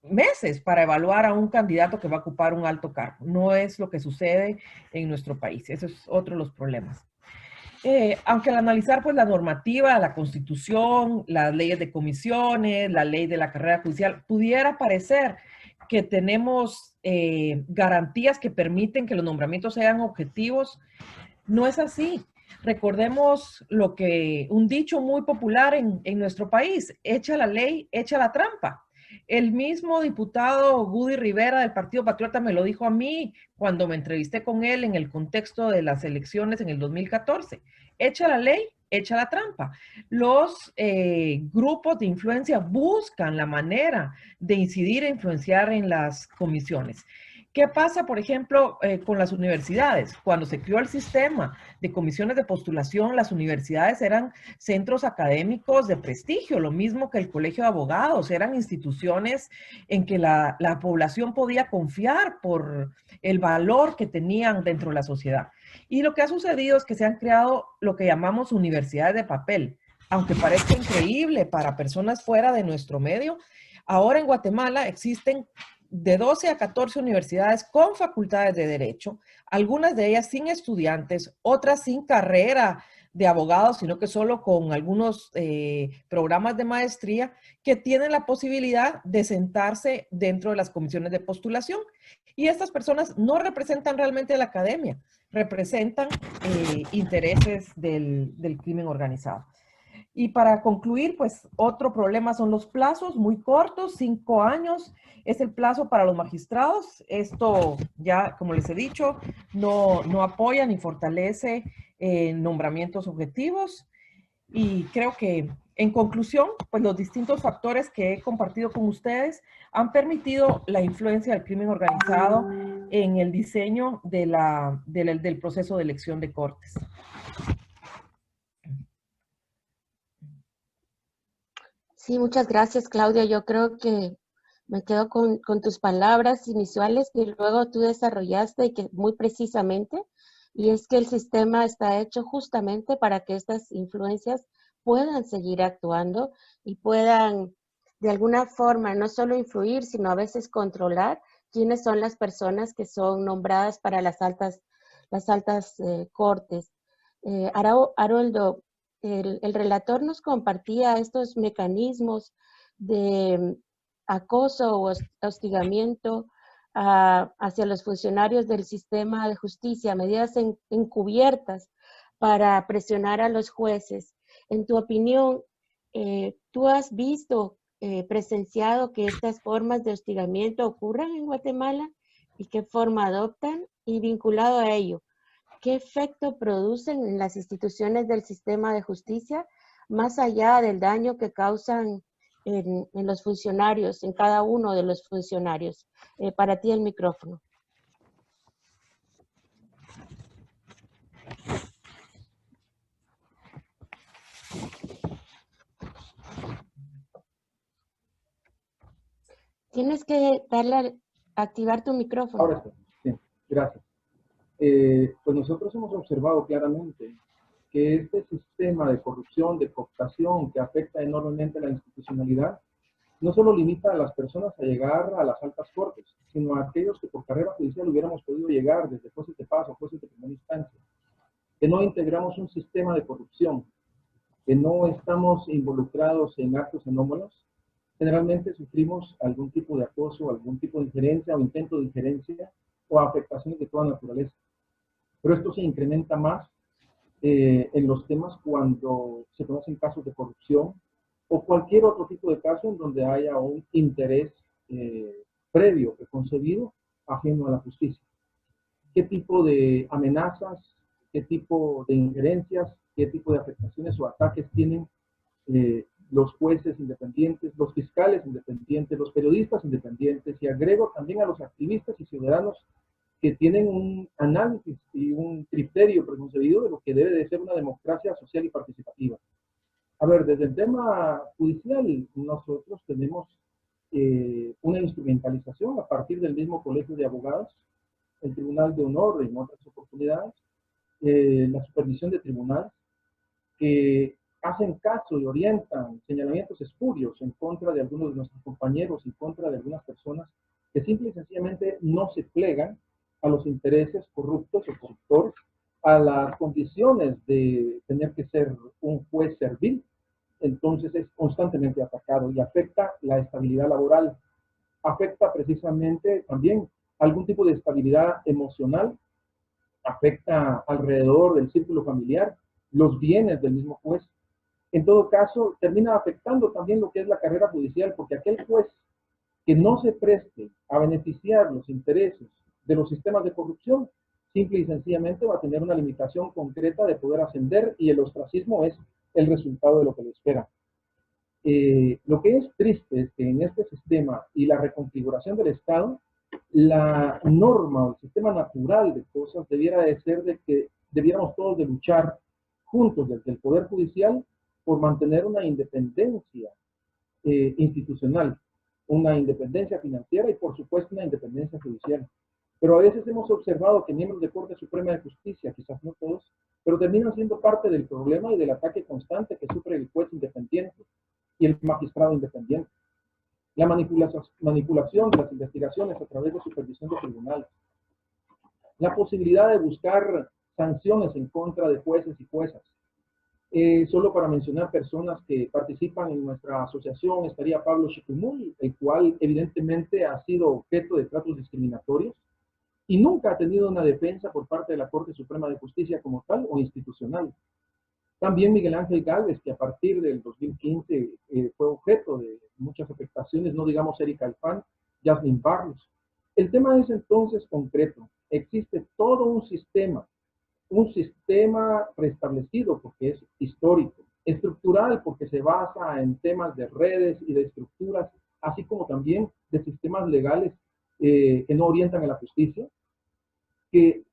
meses para evaluar a un candidato que va a ocupar un alto cargo. No es lo que sucede en nuestro país. Ese es otro de los problemas. Aunque al analizar pues la normativa, la Constitución, las leyes de comisiones, la ley de la carrera judicial, pudiera parecer que tenemos garantías que permiten que los nombramientos sean objetivos, no es así. Recordemos un dicho muy popular en nuestro país: echa la ley, echa la trampa. El mismo diputado Woody Rivera del Partido Patriota me lo dijo a mí cuando me entrevisté con él en el contexto de las elecciones en el 2014. Echa la ley, echa la trampa. Los grupos de influencia buscan la manera de incidir e influenciar en las comisiones. ¿Qué pasa, por ejemplo, con las universidades? Cuando se creó el sistema de comisiones de postulación, las universidades eran centros académicos de prestigio, lo mismo que el Colegio de Abogados, eran instituciones en que la población podía confiar por el valor que tenían dentro de la sociedad. Y lo que ha sucedido es que se han creado lo que llamamos universidades de papel. Aunque parezca increíble para personas fuera de nuestro medio, ahora en Guatemala existen de 12 a 14 universidades con facultades de derecho, algunas de ellas sin estudiantes, otras sin carrera de abogados, sino que solo con algunos programas de maestría que tienen la posibilidad de sentarse dentro de las comisiones de postulación. Y estas personas no representan realmente la academia, representan intereses del crimen organizado. Y para concluir, pues otro problema son los plazos muy cortos, 5 años es el plazo para los magistrados. Esto ya, como les he dicho, no apoya ni fortalece nombramientos objetivos. Y creo que, en conclusión, pues los distintos factores que he compartido con ustedes han permitido la influencia del crimen organizado en el diseño del proceso de elección de cortes.
Sí, muchas gracias, Claudia. Yo creo que me quedo con tus palabras iniciales que luego tú desarrollaste y que muy precisamente, y es que el sistema está hecho justamente para que estas influencias puedan seguir actuando y puedan de alguna forma no solo influir, sino a veces controlar quiénes son las personas que son nombradas para las altas cortes. Haroldo, el relator nos compartía estos mecanismos de acoso o hostigamiento hacia los funcionarios del sistema de justicia, medidas encubiertas para presionar a los jueces. En tu opinión, ¿tú has visto, presenciado que estas formas de hostigamiento ocurran en Guatemala y qué forma adoptan? Y vinculado a ello, ¿qué efecto producen en las instituciones del sistema de justicia, más allá del daño que causan en los funcionarios, en cada uno de los funcionarios? Para ti el micrófono. Tienes que activar tu micrófono.
Ahora sí, sí, gracias. Pues nosotros hemos observado claramente que este sistema de corrupción, de cooptación, que afecta enormemente la institucionalidad, no solo limita a las personas a llegar a las altas cortes, sino a aquellos que por carrera judicial hubiéramos podido llegar desde jueces de paz o jueces de primera instancia. Que no integramos un sistema de corrupción, que no estamos involucrados en actos anómalos, generalmente sufrimos algún tipo de acoso, algún tipo de injerencia o intento de injerencia o afectaciones de toda naturaleza. Pero esto se incrementa más en los temas cuando se conocen casos de corrupción o cualquier otro tipo de caso en donde haya un interés previo, preconcebido, ajeno a la justicia. ¿Qué tipo de amenazas, qué tipo de injerencias, qué tipo de afectaciones o ataques tienen los jueces independientes, los fiscales independientes, los periodistas independientes, y agrego también a los activistas y ciudadanos que tienen un análisis y un criterio preconcebido de lo que debe de ser una democracia social y participativa? A ver, desde el tema judicial, nosotros tenemos una instrumentalización a partir del mismo Colegio de Abogados, el Tribunal de Honor en otras oportunidades, la supervisión de tribunales, que hacen caso y orientan señalamientos espurios en contra de algunos de nuestros compañeros, en contra de algunas personas que simple y sencillamente no se plegan a los intereses corruptos o corruptores, a las condiciones de tener que ser un juez servil. Entonces es constantemente atacado y afecta la estabilidad laboral, afecta precisamente también algún tipo de estabilidad emocional, afecta alrededor del círculo familiar, los bienes del mismo juez. En todo caso, termina afectando también lo que es la carrera judicial, porque aquel juez que no se preste a beneficiar los intereses de los sistemas de corrupción, simple y sencillamente va a tener una limitación concreta de poder ascender, y el ostracismo es el resultado de lo que le espera. Lo que es triste es que en este sistema y la reconfiguración del Estado, la norma o el sistema natural de cosas debiera de ser de que debiéramos todos de luchar juntos desde el Poder Judicial por mantener una independencia institucional, una independencia financiera y por supuesto una independencia judicial. Pero a veces hemos observado que miembros de Corte Suprema de Justicia, quizás no todos, pero terminan siendo parte del problema y del ataque constante que sufre el juez independiente y el magistrado independiente. La manipulación de las investigaciones a través de supervisión de tribunales. La posibilidad de buscar sanciones en contra de jueces y juezas. Solo para mencionar personas que participan en nuestra asociación, estaría Pablo Chicumul, el cual evidentemente ha sido objeto de tratos discriminatorios y nunca ha tenido una defensa por parte de la Corte Suprema de Justicia como tal o institucional. También Miguel Ángel Gálvez, que a partir del 2015 fue objeto de muchas afectaciones, no digamos Erika Alfán, Jasmine Barros. El tema es entonces concreto. Existe todo un sistema preestablecido porque es histórico, estructural porque se basa en temas de redes y de estructuras, así como también de sistemas legales que no orientan a la justicia, que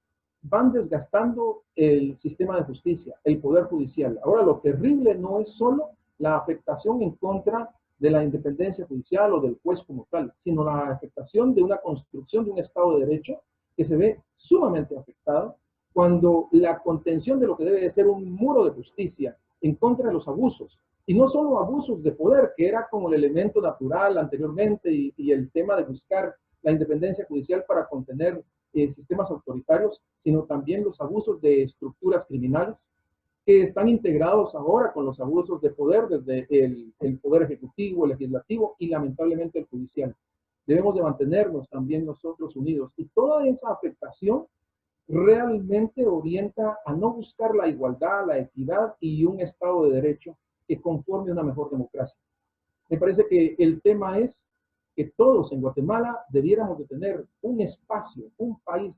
van desgastando el sistema de justicia, el poder judicial. Ahora, lo terrible no es solo la afectación en contra de la independencia judicial o del juez como tal, sino la afectación de una construcción de un Estado de Derecho que se ve sumamente afectado cuando la contención de lo que debe de ser un muro de justicia en contra de los abusos, y no solo abusos de poder, que era como el elemento natural anteriormente, y el tema de buscar la independencia judicial para contener sistemas autoritarios, sino también los abusos de estructuras criminales que están integrados ahora con los abusos de poder desde el poder ejecutivo, el legislativo y lamentablemente el judicial. Debemos de mantenernos también nosotros unidos, y toda esa afectación realmente orienta a no buscar la igualdad, la equidad y un Estado de Derecho que conforme una mejor democracia. Me parece que el tema es que todos en Guatemala debiéramos de tener un espacio, un país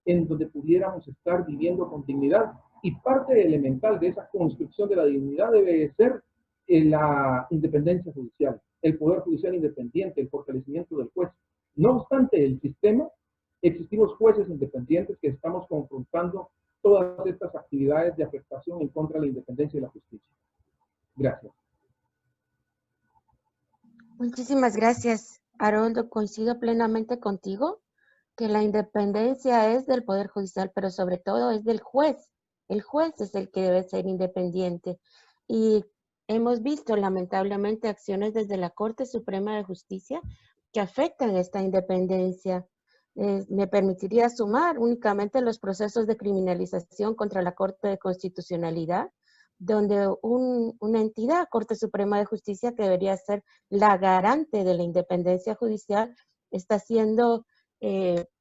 en donde pudiéramos estar viviendo con dignidad, y parte elemental de esa construcción de la dignidad debe ser la independencia judicial, el poder judicial independiente, el fortalecimiento del juez. No obstante el sistema, existimos jueces independientes que estamos confrontando todas estas actividades de afectación en contra de la independencia y la justicia. Gracias.
Muchísimas gracias, Haroldo. Coincido plenamente contigo que la independencia es del Poder Judicial, pero sobre todo es del juez. El juez es el que debe ser independiente. Y hemos visto lamentablemente acciones desde la Corte Suprema de Justicia que afectan esta independencia. Me permitiría sumar únicamente los procesos de criminalización contra la Corte de Constitucionalidad, donde una entidad, Corte Suprema de Justicia, que debería ser la garante de la independencia judicial, está siendo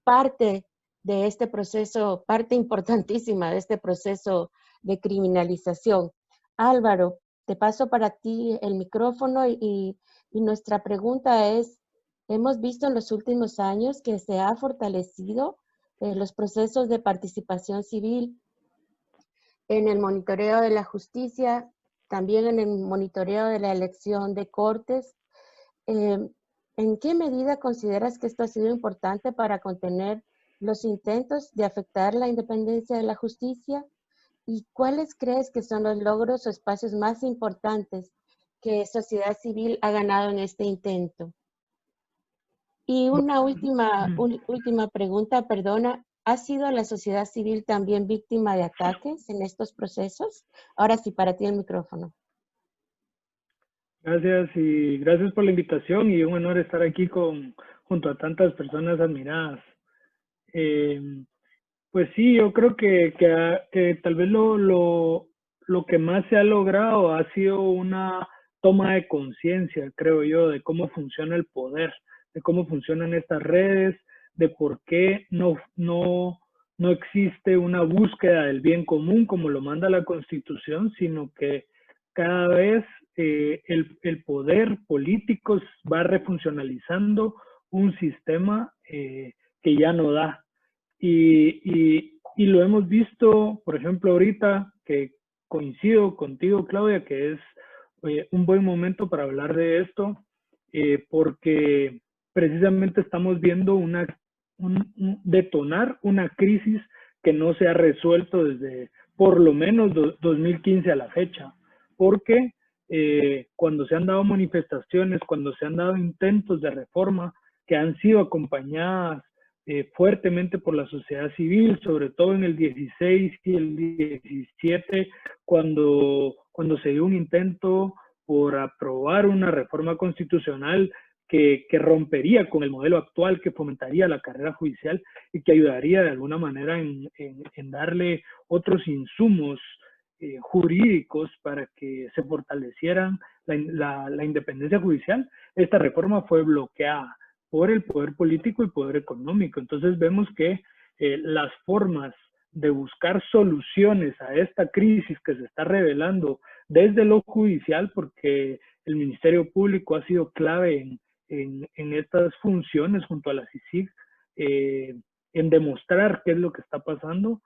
parte de este proceso, parte importantísima de este proceso de criminalización. Álvaro, te paso para ti el micrófono y nuestra pregunta es, hemos visto en los últimos años que se ha fortalecido los procesos de participación civil en el monitoreo de la justicia, también en el monitoreo de la elección de cortes. ¿En qué medida consideras que esto ha sido importante para contener los intentos de afectar la independencia de la justicia? ¿Y cuáles crees que son los logros o espacios más importantes que sociedad civil ha ganado en este intento? Y una última pregunta, perdona. ¿Ha sido la sociedad civil también víctima de ataques en estos procesos? Ahora sí, para ti el micrófono.
Gracias y gracias por la invitación y un honor estar aquí junto a tantas personas admiradas. Pues sí, yo creo que tal vez lo que más se ha logrado ha sido una toma de conciencia, creo yo, de cómo funciona el poder, de cómo funcionan estas redes, de por qué no existe una búsqueda del bien común como lo manda la Constitución, sino que cada vez el poder político va refuncionalizando un sistema que ya no da. Y lo hemos visto, por ejemplo, ahorita, que coincido contigo, Claudia, que es un buen momento para hablar de esto, porque precisamente estamos viendo detonar una crisis que no se ha resuelto desde por lo menos 2015 a la fecha, porque cuando se han dado manifestaciones, cuando se han dado intentos de reforma que han sido acompañadas fuertemente por la sociedad civil, sobre todo en el 16 y el 17, cuando se dio un intento por aprobar una reforma constitucional que rompería con el modelo actual, que fomentaría la carrera judicial y que ayudaría de alguna manera en darle otros insumos jurídicos para que se fortalecieran la independencia judicial. Esta reforma fue bloqueada por el poder político y poder económico. Entonces vemos que las formas de buscar soluciones a esta crisis que se está revelando desde lo judicial, porque el Ministerio Público ha sido clave en estas funciones junto a la CICIG, en demostrar qué es lo que está pasando,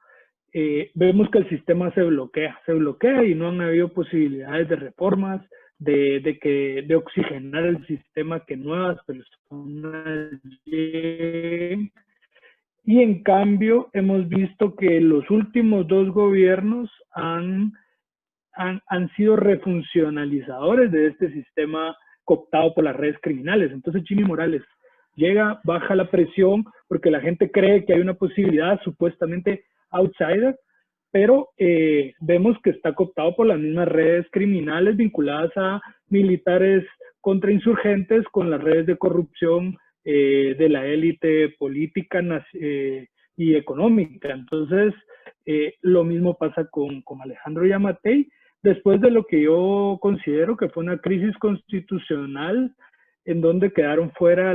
vemos que el sistema se bloquea y no han habido posibilidades de reformas, de oxigenar el sistema, que nuevas personas lleguen. Y en cambio hemos visto que los últimos 2 gobiernos han sido refuncionalizadores de este sistema cooptado por las redes criminales. Entonces Jimmy Morales llega, baja la presión porque la gente cree que hay una posibilidad supuestamente outsider, pero vemos que está cooptado por las mismas redes criminales vinculadas a militares contrainsurgentes con las redes de corrupción de la élite política y económica. Entonces, lo mismo pasa con Alejandro Yamatei, después de lo que yo considero que fue una crisis constitucional en donde quedaron fuera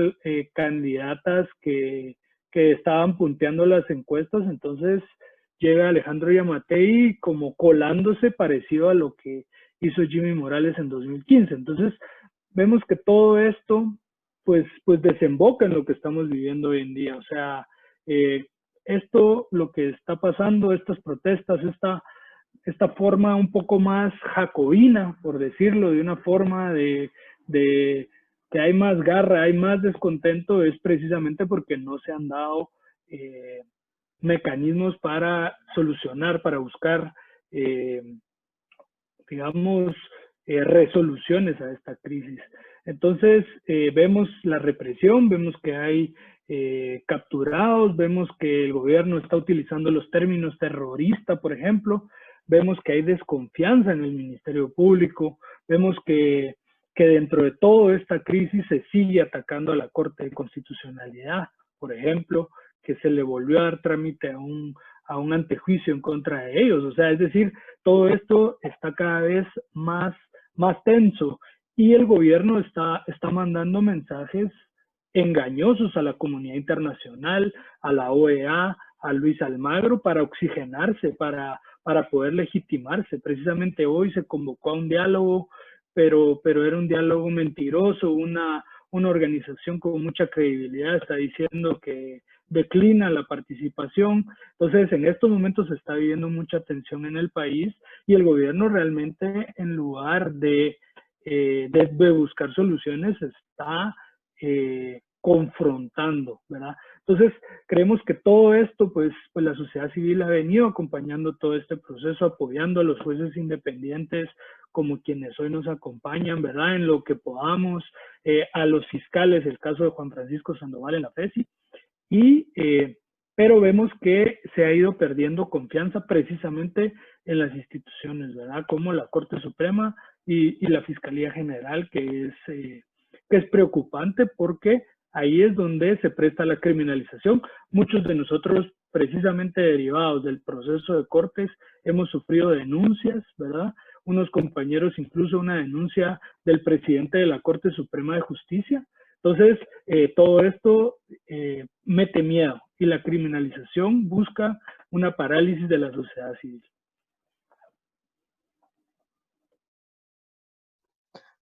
candidatas que estaban punteando las encuestas. Entonces llega Alejandro Yamatei como colándose, parecido a lo que hizo Jimmy Morales en 2015. Entonces vemos que todo esto pues desemboca en lo que estamos viviendo hoy en día. O sea, esto, lo que está pasando, estas protestas, esta forma un poco más jacobina, por decirlo, de una forma de que hay más garra, hay más descontento, es precisamente porque no se han dado mecanismos para solucionar, para buscar, digamos, resoluciones a esta crisis. Entonces, vemos la represión, vemos que hay capturados, vemos que el gobierno está utilizando los términos terrorista, por ejemplo, vemos que hay desconfianza en el Ministerio Público, vemos que dentro de toda esta crisis se sigue atacando a la Corte de Constitucionalidad, por ejemplo, que se le volvió a dar trámite a un antejuicio en contra de ellos. O sea, es decir, todo esto está cada vez más tenso y el gobierno está mandando mensajes engañosos a la comunidad internacional, a la OEA, a Luis Almagro, para oxigenarse, para poder legitimarse. Precisamente hoy se convocó a un diálogo, pero era un diálogo mentiroso. Una organización con mucha credibilidad está diciendo que declina la participación. Entonces, en estos momentos se está viviendo mucha tensión en el país y el gobierno realmente, en lugar de buscar soluciones, está confrontando, ¿verdad? Entonces, creemos que todo esto, pues la sociedad civil ha venido acompañando todo este proceso, apoyando a los jueces independientes como quienes hoy nos acompañan, ¿verdad? En lo que podamos, a los fiscales, el caso de Juan Francisco Sandoval en la FESI, pero vemos que se ha ido perdiendo confianza precisamente en las instituciones, ¿verdad? Como la Corte Suprema y la Fiscalía General, que es preocupante porque ahí es donde se presta la criminalización. Muchos de nosotros, precisamente derivados del proceso de cortes, hemos sufrido denuncias, ¿verdad? Unos compañeros, incluso una denuncia del presidente de la Corte Suprema de Justicia. Entonces, todo esto mete miedo y la criminalización busca una parálisis de la sociedad civil.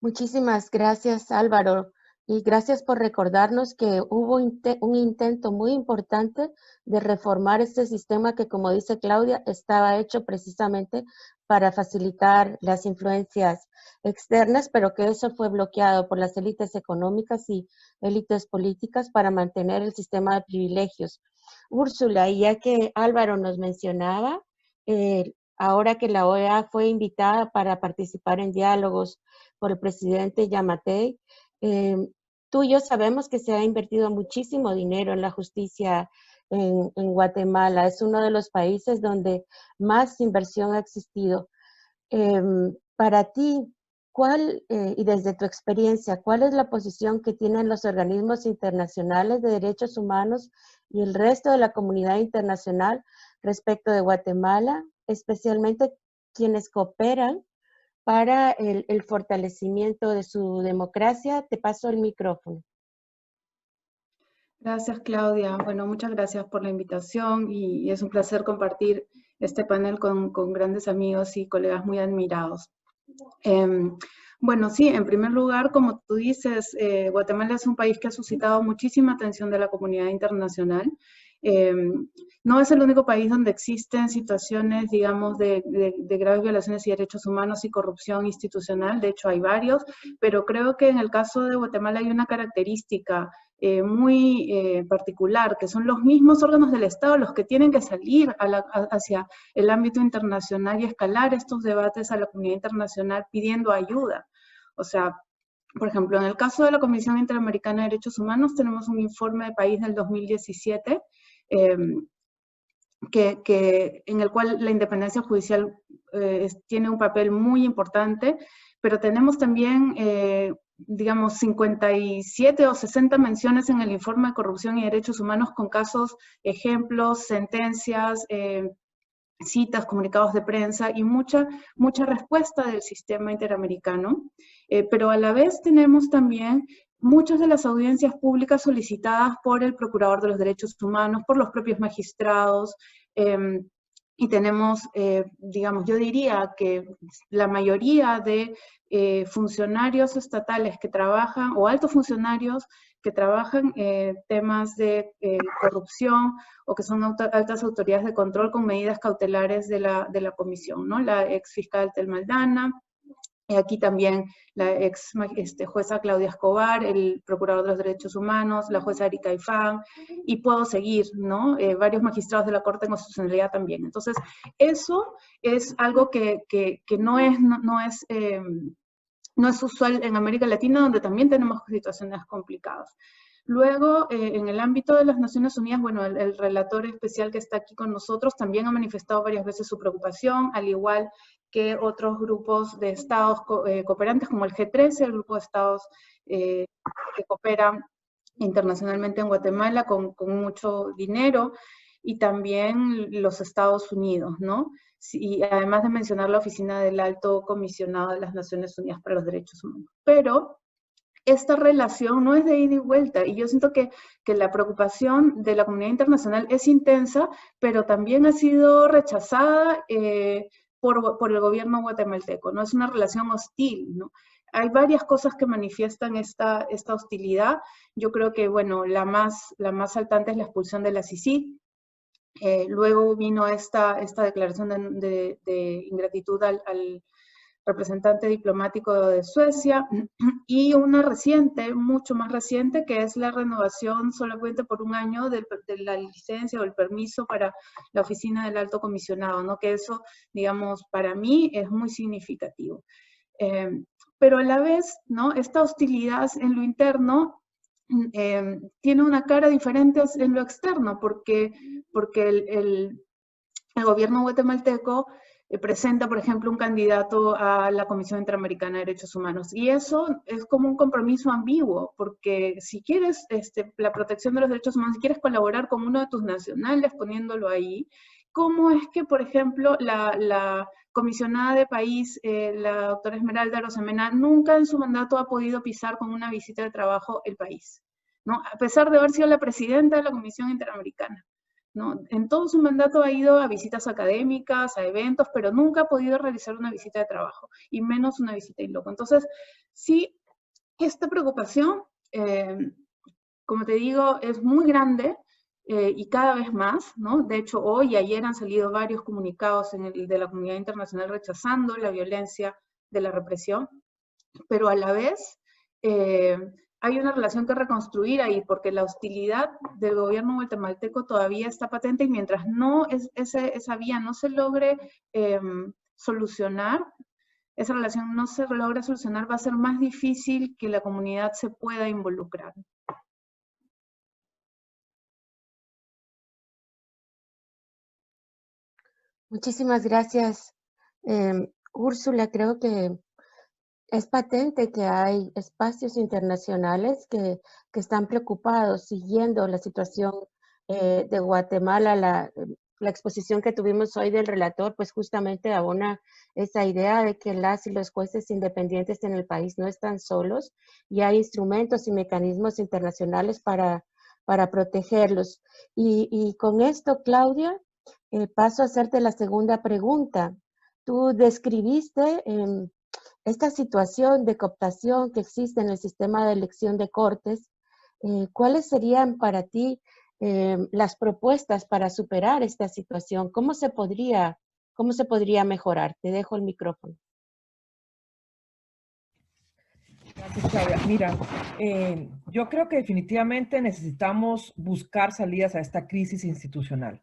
Muchísimas gracias, Álvaro, y gracias por recordarnos que hubo un intento muy importante de reformar este sistema que, como dice Claudia, estaba hecho precisamente para facilitar las influencias externas, pero que eso fue bloqueado por las élites económicas y élites políticas para mantener el sistema de privilegios. Úrsula, y ya que Álvaro nos mencionaba, ahora que la OEA fue invitada para participar en diálogos por el presidente Yamatei, tú y yo sabemos que se ha invertido muchísimo dinero en la justicia en Guatemala. Es uno de los países donde más inversión ha existido. Para ti, y desde tu experiencia, ¿cuál es la posición que tienen los organismos internacionales de derechos humanos y el resto de la comunidad internacional respecto de Guatemala, especialmente quienes cooperan para el fortalecimiento de su democracia? Te paso el micrófono.
Gracias, Claudia. Bueno, muchas gracias por la invitación y es un placer compartir este panel con grandes amigos y colegas muy admirados. Bueno, sí, en primer lugar, como tú dices, Guatemala es un país que ha suscitado muchísima atención de la comunidad internacional. No es el único país donde existen situaciones, digamos, de graves violaciones y derechos humanos y corrupción institucional. De hecho, hay varios, pero creo que en el caso de Guatemala hay una característica muy particular, que son los mismos órganos del Estado los que tienen que salir hacia el ámbito internacional y escalar estos debates a la comunidad internacional pidiendo ayuda. O sea, por ejemplo, en el caso de la Comisión Interamericana de Derechos Humanos tenemos un informe de país del 2017 en el cual la independencia judicial tiene un papel muy importante, pero tenemos también digamos, 57 o 60 menciones en el informe de corrupción y derechos humanos con casos, ejemplos, sentencias, citas, comunicados de prensa y mucha respuesta del sistema interamericano. Pero a la vez tenemos también muchas de las audiencias públicas solicitadas por el Procurador de los Derechos Humanos, por los propios magistrados, y tenemos, digamos, yo diría que la mayoría de funcionarios estatales que trabajan, o altos funcionarios que trabajan temas de corrupción o que son altas autoridades de control con medidas cautelares de la comisión, ¿no? La ex fiscal Telma Aldana, aquí también la ex jueza Claudia Escobar, el procurador de los derechos humanos, la jueza Erika Ifán, y puedo seguir, ¿no? Varios magistrados de la Corte de Constitucionalidad también. Entonces, eso es algo que no es usual en América Latina, donde también tenemos situaciones complicadas. Luego, en el ámbito de las Naciones Unidas, bueno, el relator especial que está aquí con nosotros también ha manifestado varias veces su preocupación, al igual que otros grupos de estados cooperantes, como el G13, el grupo de estados que cooperan internacionalmente en Guatemala con mucho dinero, y también los Estados Unidos, ¿no? Y además de mencionar la Oficina del Alto Comisionado de las Naciones Unidas para los Derechos Humanos. Pero esta relación no es de ida y vuelta, y yo siento que la preocupación de la comunidad internacional es intensa, pero también ha sido rechazada por el gobierno guatemalteco, ¿no? Es una relación hostil, ¿no? Hay varias cosas que manifiestan esta hostilidad. Yo creo que, bueno, la más saltante es la expulsión de la CICIG. Luego vino esta declaración de ingratitud al representante diplomático de Suecia, y una reciente, mucho más reciente, que es la renovación solamente por un año de la licencia o el permiso para la Oficina del Alto Comisionado, ¿no? Que eso, digamos, para mí es muy significativo. Pero a la vez, ¿no? Esta hostilidad en lo interno tiene una cara diferente en lo externo, porque el gobierno guatemalteco presenta, por ejemplo, un candidato a la Comisión Interamericana de Derechos Humanos. Y eso es como un compromiso ambiguo, porque si quieres la protección de los derechos humanos, si quieres colaborar con uno de tus nacionales poniéndolo ahí, ¿cómo es que, por ejemplo, la comisionada de país, la doctora Esmeralda Arosemena, nunca en su mandato ha podido pisar con una visita de trabajo el país, ¿no? A pesar de haber sido la presidenta de la Comisión Interamericana, ¿no? En todo su mandato ha ido a visitas académicas, a eventos, pero nunca ha podido realizar una visita de trabajo, y menos una visita in loco. Entonces, sí, esta preocupación, como te digo, es muy grande y cada vez más, ¿no? De hecho, hoy y ayer han salido varios comunicados de la comunidad internacional rechazando la violencia de la represión, pero a la vez hay una relación que reconstruir ahí, porque la hostilidad del gobierno guatemalteco todavía está patente, y mientras esa vía no se logre solucionar, esa relación no se logra solucionar, va a ser más difícil que la comunidad se pueda involucrar.
Muchísimas gracias, Úrsula. Creo que es patente que hay espacios internacionales que están preocupados, siguiendo la situación de Guatemala. La exposición que tuvimos hoy del relator, pues justamente abona esa idea de que las y los jueces independientes en el país no están solos, y hay instrumentos y mecanismos internacionales para protegerlos. Y con esto, Claudia, paso a hacerte la segunda pregunta. Tú describiste esta situación de cooptación que existe en el sistema de elección de cortes. ¿Cuáles serían para ti las propuestas para superar esta situación? ¿Cómo se podría mejorar? Te dejo el micrófono.
Gracias, Claudia. Mira, yo creo que definitivamente necesitamos buscar salidas a esta crisis institucional.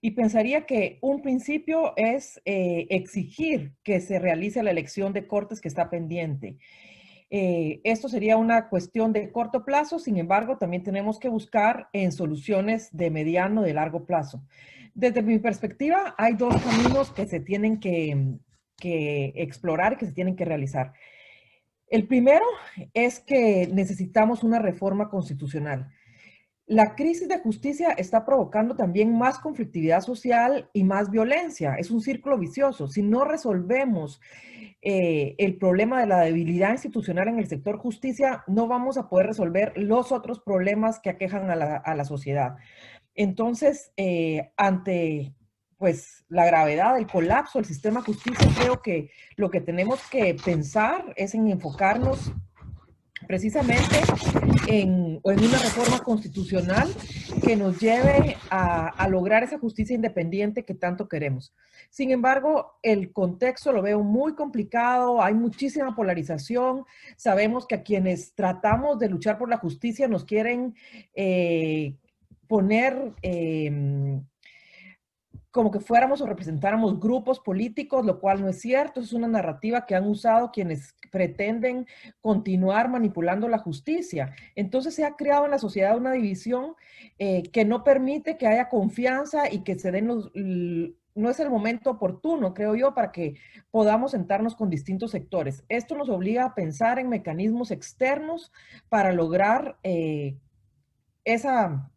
Y pensaría que un principio es exigir que se realice la elección de cortes que está pendiente. Esto sería una cuestión de corto plazo, sin embargo, también tenemos que buscar en soluciones de mediano, de largo plazo. Desde mi perspectiva, hay dos caminos que se tienen que explorar y que se tienen que realizar. El primero es que necesitamos una reforma constitucional. La crisis de justicia está provocando también más conflictividad social y más violencia. Es un círculo vicioso. Si no resolvemos el problema de la debilidad institucional en el sector justicia, no vamos a poder resolver los otros problemas que aquejan a la sociedad. Entonces, ante pues la gravedad del colapso del sistema de justicia, creo que lo que tenemos que pensar es en enfocarnos precisamente en una reforma constitucional que nos lleve a lograr esa justicia independiente que tanto queremos. Sin embargo, el contexto lo veo muy complicado, hay muchísima polarización, sabemos que a quienes tratamos de luchar por la justicia nos quieren poner como que fuéramos o representáramos grupos políticos, lo cual no es cierto. Es una narrativa que han usado quienes pretenden continuar manipulando la justicia. Entonces se ha creado en la sociedad una división que no permite que haya confianza y que se den no es el momento oportuno, creo yo, para que podamos sentarnos con distintos sectores. Esto nos obliga a pensar en mecanismos externos para lograr esa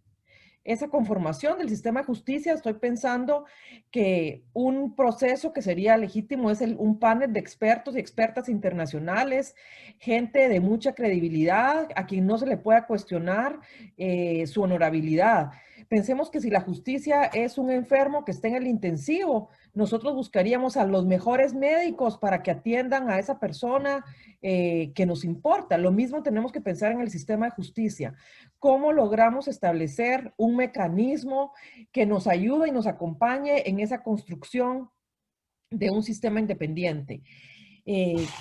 conformación del sistema de justicia. Estoy pensando que un proceso que sería legítimo es un panel de expertos y expertas internacionales, gente de mucha credibilidad, a quien no se le pueda cuestionar su honorabilidad. Pensemos que si la justicia es un enfermo que está en el intensivo, nosotros buscaríamos a los mejores médicos para que atiendan a esa persona que nos importa. Lo mismo tenemos que pensar en el sistema de justicia. ¿Cómo logramos establecer un mecanismo que nos ayude y nos acompañe en esa construcción de un sistema independiente?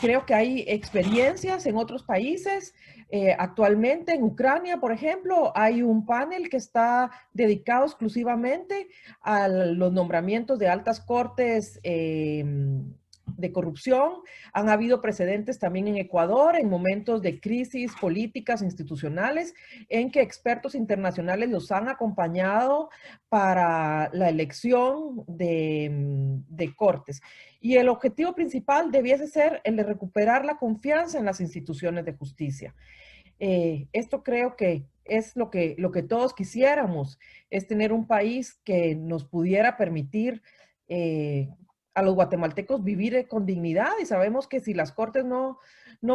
Creo que hay experiencias en otros países. Actualmente en Ucrania, por ejemplo, hay un panel que está dedicado exclusivamente a los nombramientos de altas cortes de corrupción. Han habido precedentes también en Ecuador en momentos de crisis políticas institucionales en que expertos internacionales los han acompañado para la elección de cortes. Y el objetivo principal debiese ser el de recuperar la confianza en las instituciones de justicia. Esto creo que es lo que todos quisiéramos, es tener un país que nos pudiera permitir a los guatemaltecos vivir con dignidad, y sabemos que si las cortes no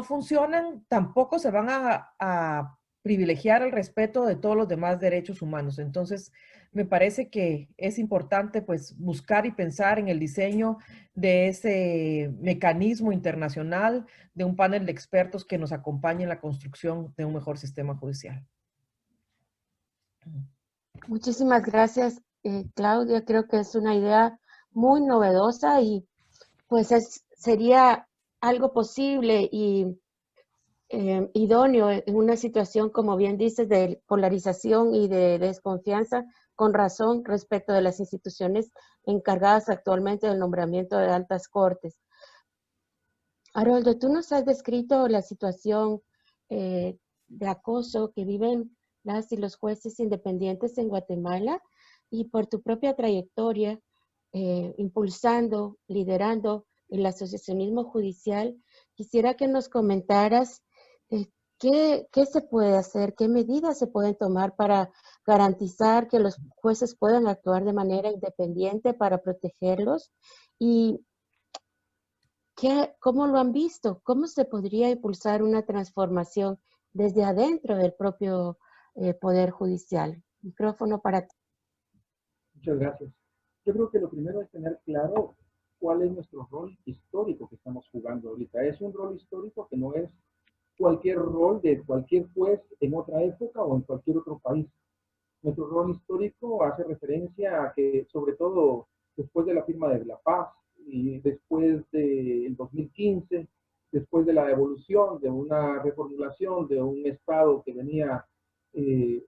funcionan, tampoco se van a privilegiar el respeto de todos los demás derechos humanos. Entonces, me parece que es importante pues buscar y pensar en el diseño de ese mecanismo internacional, de un panel de expertos que nos acompañe en la construcción de un mejor sistema judicial.
Muchísimas gracias, Claudia. Creo que es una idea muy novedosa y pues sería algo posible y idóneo en una situación, como bien dices, de polarización y de desconfianza, con razón respecto de las instituciones encargadas actualmente del nombramiento de altas cortes. Haroldo, tú nos has descrito la situación de acoso que viven las y los jueces independientes en Guatemala, y por tu propia trayectoria, impulsando, liderando el asociacionismo judicial, quisiera que nos comentaras qué se puede hacer, qué medidas se pueden tomar para garantizar que los jueces puedan actuar de manera independiente para protegerlos, y ¿cómo lo han visto? ¿Cómo se podría impulsar una transformación desde adentro del propio Poder Judicial? Micrófono para ti.
Muchas gracias. Yo creo que lo primero es tener claro cuál es nuestro rol histórico que estamos jugando ahorita. Es un rol histórico que no es cualquier rol de cualquier juez en otra época o en cualquier otro país. Nuestro rol histórico hace referencia a que, sobre todo después de la firma de la paz y después del 2015, después de la evolución de una reformulación de un Estado que venía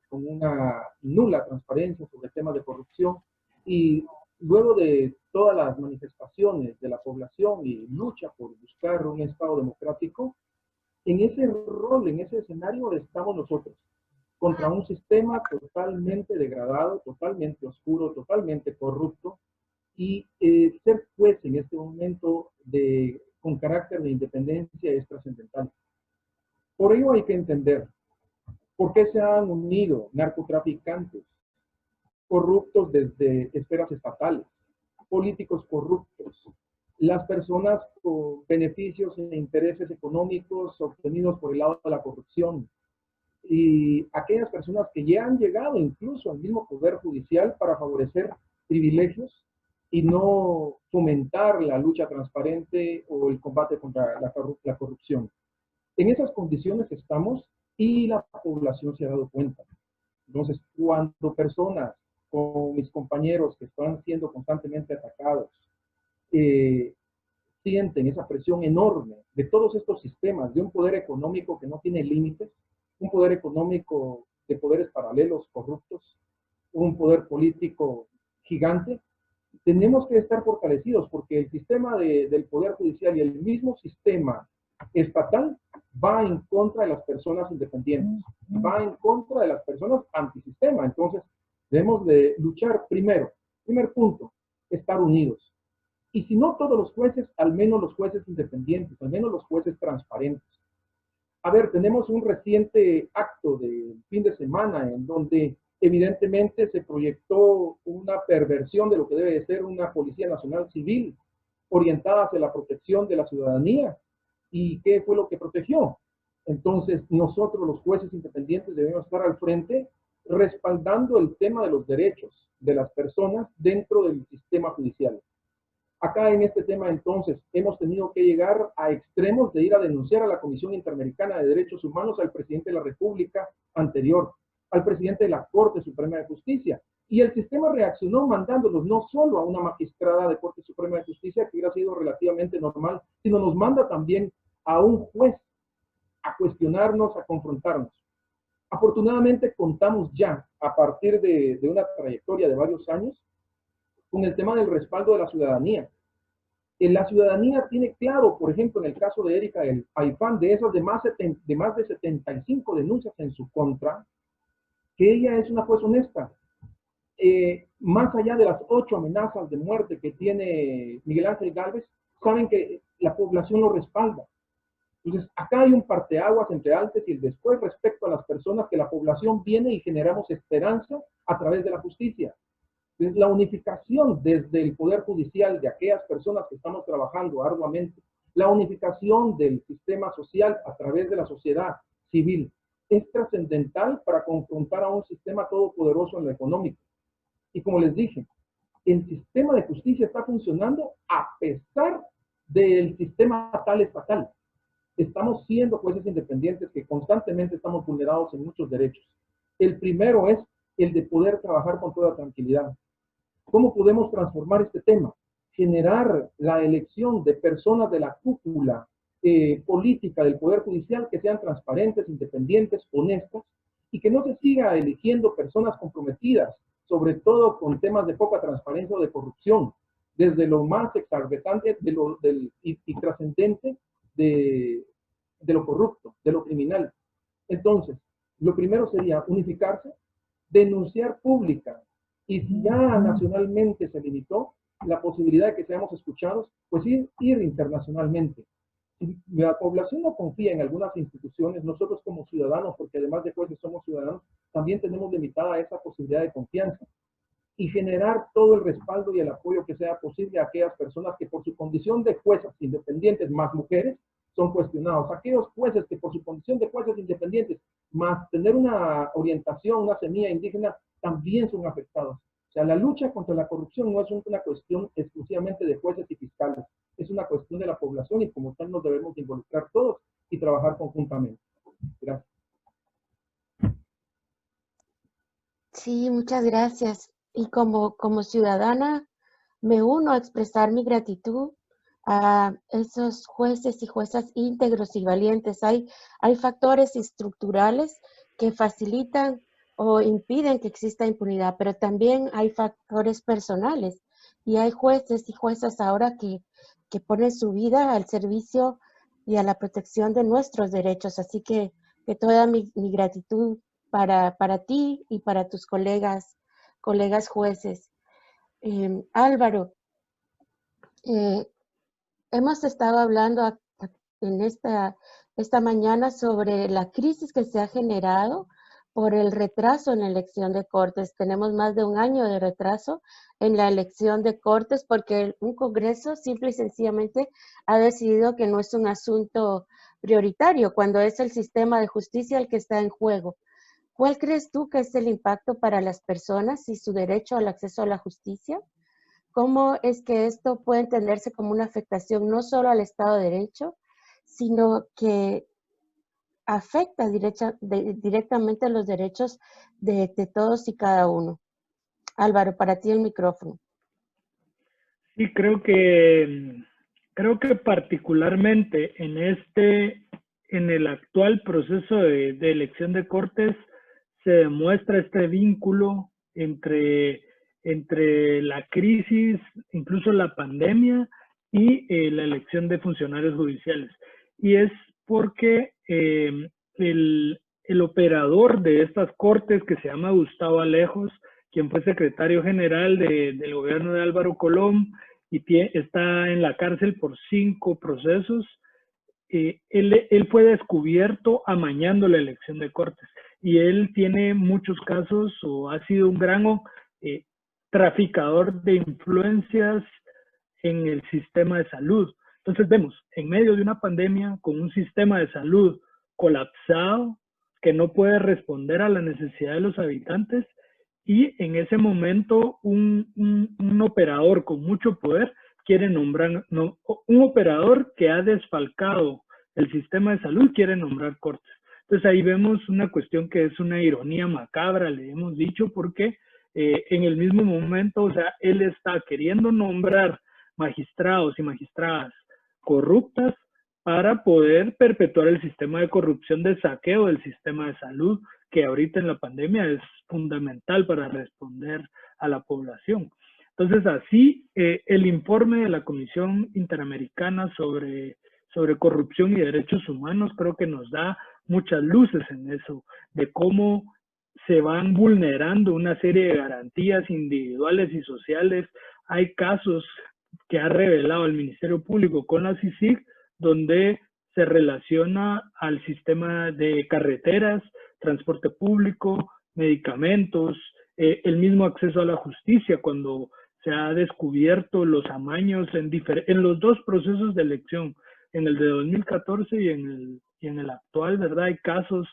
con una nula transparencia sobre temas de corrupción, y luego de todas las manifestaciones de la población y lucha por buscar un Estado democrático, en ese rol, en ese escenario estamos nosotros, contra un sistema totalmente degradado, totalmente oscuro, totalmente corrupto, y ser juez en este momento con carácter de independencia es trascendental. Por ello hay que entender por qué se han unido narcotraficantes, corruptos desde esferas estatales, políticos corruptos, las personas con beneficios e intereses económicos obtenidos por el lado de la corrupción, y aquellas personas que ya han llegado incluso al mismo Poder Judicial para favorecer privilegios y no fomentar la lucha transparente o el combate contra la corrupción. En esas condiciones estamos y la población se ha dado cuenta. Entonces, cuando personas como mis compañeros que están siendo constantemente atacados, sienten esa presión enorme de todos estos sistemas, de un poder económico que no tiene límites, un poder económico de poderes paralelos corruptos, un poder político gigante, tenemos que estar fortalecidos porque el sistema del Poder Judicial y el mismo sistema estatal va en contra de las personas independientes, va en contra de las personas antisistema. Entonces, debemos de luchar primero. Primer punto, estar unidos. Y si no todos los jueces, al menos los jueces independientes, al menos los jueces transparentes. A ver, tenemos un reciente acto de fin de semana en donde evidentemente se proyectó una perversión de lo que debe de ser una Policía Nacional Civil orientada hacia la protección de la ciudadanía. ¿Y qué fue lo que protegió? Entonces, nosotros los jueces independientes debemos estar al frente respaldando el tema de los derechos de las personas dentro del sistema judicial. Acá en este tema, entonces, hemos tenido que llegar a extremos de ir a denunciar a la Comisión Interamericana de Derechos Humanos, al presidente de la República anterior, al presidente de la Corte Suprema de Justicia. Y el sistema reaccionó mandándonos no solo a una magistrada de Corte Suprema de Justicia, que hubiera sido relativamente normal, sino nos manda también a un juez a cuestionarnos, a confrontarnos. Afortunadamente contamos ya, a partir de una trayectoria de varios años, con el tema del respaldo de la ciudadanía. La ciudadanía tiene claro, por ejemplo, en el caso de Erika Aifán, de esas de más de 75 denuncias en su contra, que ella es una juez honesta. Más allá de las 8 amenazas de muerte que tiene Miguel Ángel Gálvez, saben que la población lo respalda. Entonces, acá hay un parteaguas entre antes y el después respecto a las personas que la población viene y generamos esperanza a través de la justicia. Entonces, la unificación desde el Poder Judicial de aquellas personas que estamos trabajando arduamente, la unificación del sistema social a través de la sociedad civil, es trascendental para confrontar a un sistema todopoderoso en lo económico. Y como les dije, el sistema de justicia está funcionando a pesar del sistema tal estatal. Estamos siendo jueces independientes que constantemente estamos vulnerados en muchos derechos. El primero es el de poder trabajar con toda tranquilidad. ¿Cómo podemos transformar este tema? Generar la elección de personas de la cúpula política del Poder Judicial que sean transparentes, independientes, honestas, y que no se siga eligiendo personas comprometidas, sobre todo con temas de poca transparencia o de corrupción, desde lo más exorbitante y trascendente de lo corrupto, de lo criminal. Entonces, lo primero sería unificarse, denunciar pública, y si ya nacionalmente se limitó la posibilidad de que seamos escuchados, pues ir internacionalmente. Si la población no confía en algunas instituciones, nosotros como ciudadanos, porque además de jueces somos ciudadanos, también tenemos limitada esa posibilidad de confianza. Y generar todo el respaldo y el apoyo que sea posible a aquellas personas que por su condición de juezas independientes, más mujeres, son cuestionados. Aquellos jueces que por su condición de jueces independientes, más tener una orientación, una semilla indígena, también son afectados. O sea, la lucha contra la corrupción no es una cuestión exclusivamente de jueces y fiscales, es una cuestión de la población y como tal nos debemos involucrar todos y trabajar conjuntamente. Gracias.
Sí, muchas gracias. Y como ciudadana, me uno a expresar mi gratitud a esos jueces y juezas íntegros y valientes. Hay factores estructurales que facilitan o impiden que exista impunidad, pero también hay factores personales. Y hay jueces y juezas ahora que ponen su vida al servicio y a la protección de nuestros derechos. Así que toda mi gratitud para ti y para tus colegas jueces. Álvaro, hemos estado hablando en esta mañana sobre la crisis que se ha generado por el retraso en la elección de Cortes. Tenemos más de un año de retraso en la elección de Cortes porque un Congreso simple y sencillamente ha decidido que no es un asunto prioritario cuando es el sistema de justicia el que está en juego. ¿Cuál crees tú que es el impacto para las personas y su derecho al acceso a la justicia? ¿Cómo es que esto puede entenderse como una afectación no solo al Estado de Derecho, sino que afecta directamente a los derechos de todos y cada uno? Álvaro, para ti el micrófono.
Sí, creo que particularmente en el actual proceso de elección de Cortes se demuestra este vínculo entre la crisis, incluso la pandemia y la elección de funcionarios judiciales. Y es porque el operador de estas cortes, que se llama Gustavo Alejos, quien fue secretario general del gobierno de Álvaro Colom y está en la cárcel por 5 procesos, él fue descubierto amañando la elección de Cortes. Y él tiene muchos casos o ha sido un gran traficador de influencias en el sistema de salud. Entonces vemos, en medio de una pandemia, con un sistema de salud colapsado, que no puede responder a la necesidad de los habitantes, y en ese momento un operador con mucho poder quiere nombrar, un operador que ha desfalcado el sistema de salud quiere nombrar Cortes. Entonces ahí vemos una cuestión que es una ironía macabra, le hemos dicho, porque en el mismo momento, o sea, él está queriendo nombrar magistrados y magistradas corruptas para poder perpetuar el sistema de corrupción de saqueo del sistema de salud, que ahorita en la pandemia es fundamental para responder a la población. Entonces, así, el informe de la Comisión Interamericana sobre corrupción y derechos humanos creo que nos da muchas luces en eso, de cómo se van vulnerando una serie de garantías individuales y sociales. Hay casos que ha revelado el Ministerio Público con la CICIG, donde se relaciona al sistema de carreteras, transporte público, medicamentos, el mismo acceso a la justicia, cuando se ha descubierto los amaños en los 2 procesos de elección, en el de 2014 y en el actual, ¿verdad? Hay casos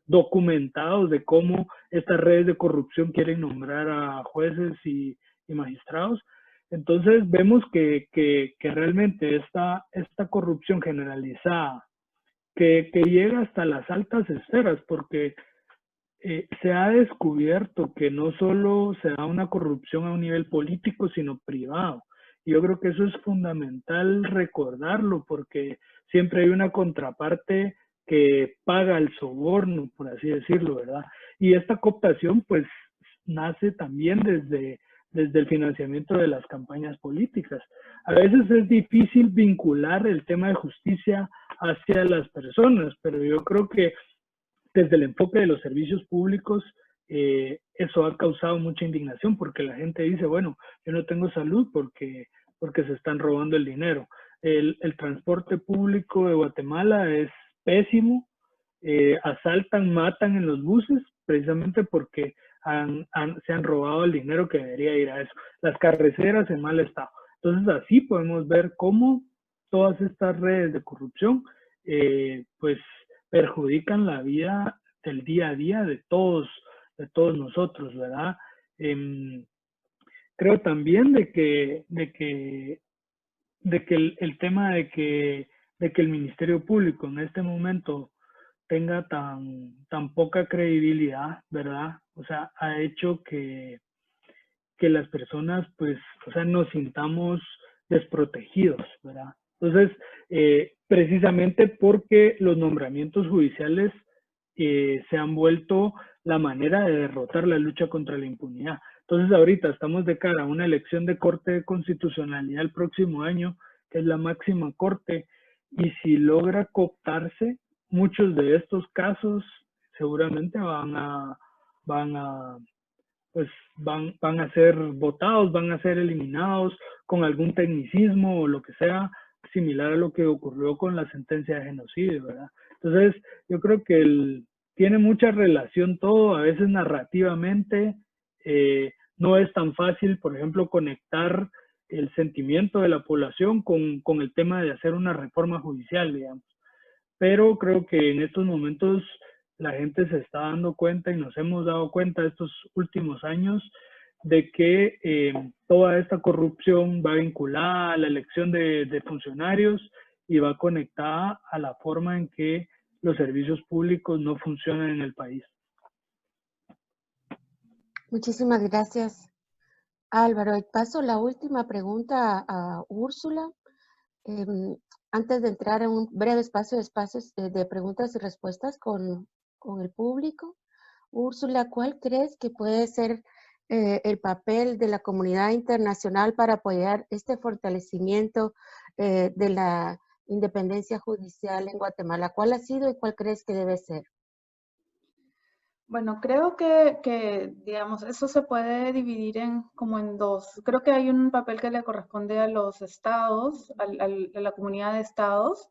documentados de cómo estas redes de corrupción quieren nombrar a jueces y magistrados. Entonces vemos que realmente esta corrupción generalizada, que llega hasta las altas esferas, porque se ha descubierto que no solo se da una corrupción a un nivel político, sino privado. Y yo creo que eso es fundamental recordarlo, porque siempre hay una contraparte que paga el soborno, por así decirlo, ¿verdad? Y esta cooptación, pues, nace también desde el financiamiento de las campañas políticas. A veces es difícil vincular el tema de justicia hacia las personas, pero yo creo que desde el enfoque de los servicios públicos, eso ha causado mucha indignación, porque la gente dice, bueno, yo no tengo salud porque se están robando el dinero. El transporte público de Guatemala es pésimo, asaltan, matan en los buses, precisamente porque se han robado el dinero que debería ir a eso. Las carreteras en mal estado. Entonces así podemos ver cómo todas estas redes de corrupción, pues perjudican la vida del día a día de todos nosotros, ¿verdad? Creo también de que el tema de que el Ministerio Público en este momento tenga tan poca credibilidad, ¿verdad? O sea, ha hecho que las personas, pues, o sea, nos sintamos desprotegidos, ¿verdad? Entonces, precisamente porque los nombramientos judiciales se han vuelto la manera de derrotar la lucha contra la impunidad. Entonces, ahorita estamos de cara a una elección de Corte de Constitucionalidad el próximo año, que es la máxima corte, y si logra cooptarse, muchos de estos casos seguramente van a ser votados, van a ser eliminados con algún tecnicismo o lo que sea, similar a lo que ocurrió con la sentencia de genocidio, ¿verdad? Entonces, yo creo que tiene mucha relación todo, a veces narrativamente no es tan fácil, por ejemplo, conectar el sentimiento de la población con el tema de hacer una reforma judicial, digamos. Pero creo que en estos momentos la gente se está dando cuenta y nos hemos dado cuenta estos últimos años de que toda esta corrupción va vinculada a la elección de funcionarios y va conectada a la forma en que los servicios públicos no funcionan en el país.
Muchísimas gracias, Álvaro. Paso la última pregunta a Úrsula. Antes de entrar en un breve espacio de preguntas y respuestas con el público, Úrsula, ¿cuál crees que puede ser el papel de la comunidad internacional para apoyar este fortalecimiento de la independencia judicial en Guatemala? ¿Cuál ha sido y cuál crees que debe ser?
Bueno, creo que, digamos, eso se puede dividir como en dos. Creo que hay un papel que le corresponde a los estados, a la comunidad de estados,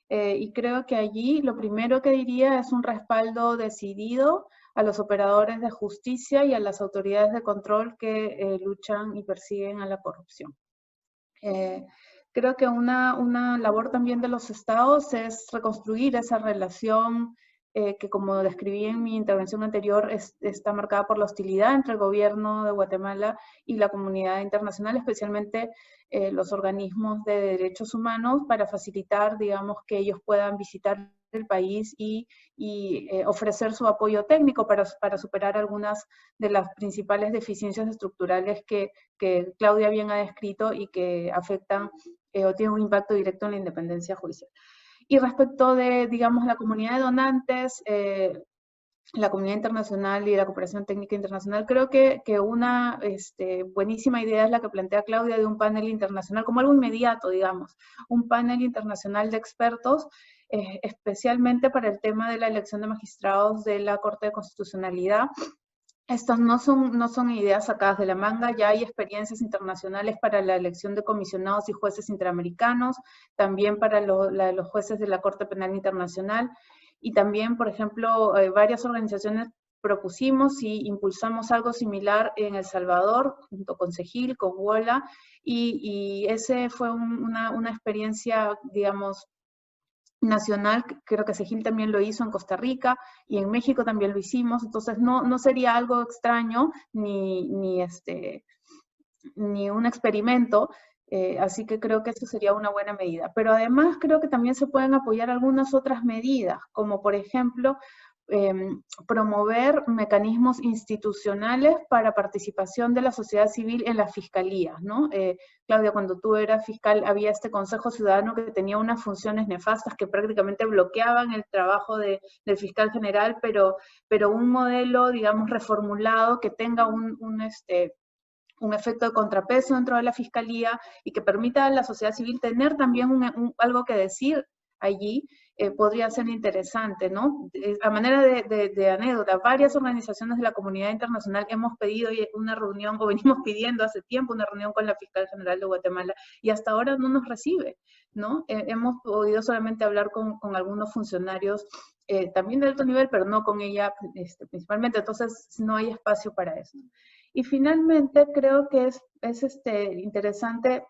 y creo que allí lo primero que diría es un respaldo decidido a los operadores de justicia y a las autoridades de control que luchan y persiguen a la corrupción. Creo que una labor también de los estados es reconstruir esa relación que, como describí en mi intervención anterior, está marcada por la hostilidad entre el gobierno de Guatemala y la comunidad internacional, especialmente los organismos de derechos humanos, para facilitar, digamos, que ellos puedan visitar el país y ofrecer su apoyo técnico para superar algunas de las principales deficiencias estructurales que Claudia bien ha descrito y que afectan o tienen un impacto directo en la independencia judicial. Y respecto de, digamos, la comunidad de donantes, la comunidad internacional y la cooperación técnica internacional, creo que una buenísima idea es la que plantea Claudia de un panel internacional, como algo inmediato, digamos, un panel internacional de expertos, especialmente para el tema de la elección de magistrados de la Corte de Constitucionalidad. Estas no son ideas sacadas de la manga, ya hay experiencias internacionales para la elección de comisionados y jueces interamericanos, también para los jueces de la Corte Penal Internacional, y también, por ejemplo, varias organizaciones propusimos y impulsamos algo similar en El Salvador, junto con CEGIL, con WOLA, y ese fue una experiencia, digamos, nacional, creo que CEGIL también lo hizo en Costa Rica y en México también lo hicimos, entonces no sería algo extraño ni un experimento, así que creo que eso sería una buena medida. Pero además creo que también se pueden apoyar algunas otras medidas, como por ejemplo, promover mecanismos institucionales para participación de la sociedad civil en las fiscalías, ¿no? Claudia, cuando tú eras fiscal había este Consejo Ciudadano que tenía unas funciones nefastas que prácticamente bloqueaban el trabajo del fiscal general, pero un modelo, digamos, reformulado que tenga un efecto de contrapeso dentro de la fiscalía y que permita a la sociedad civil tener también algo que decir allí, podría ser interesante, ¿no? A manera de anécdota, varias organizaciones de la comunidad internacional hemos pedido una reunión, o venimos pidiendo hace tiempo una reunión con la fiscal general de Guatemala, y hasta ahora no nos recibe, ¿no? Hemos podido solamente hablar con algunos funcionarios también de alto nivel, pero no con ella principalmente, entonces no hay espacio para eso. Y finalmente creo que es interesante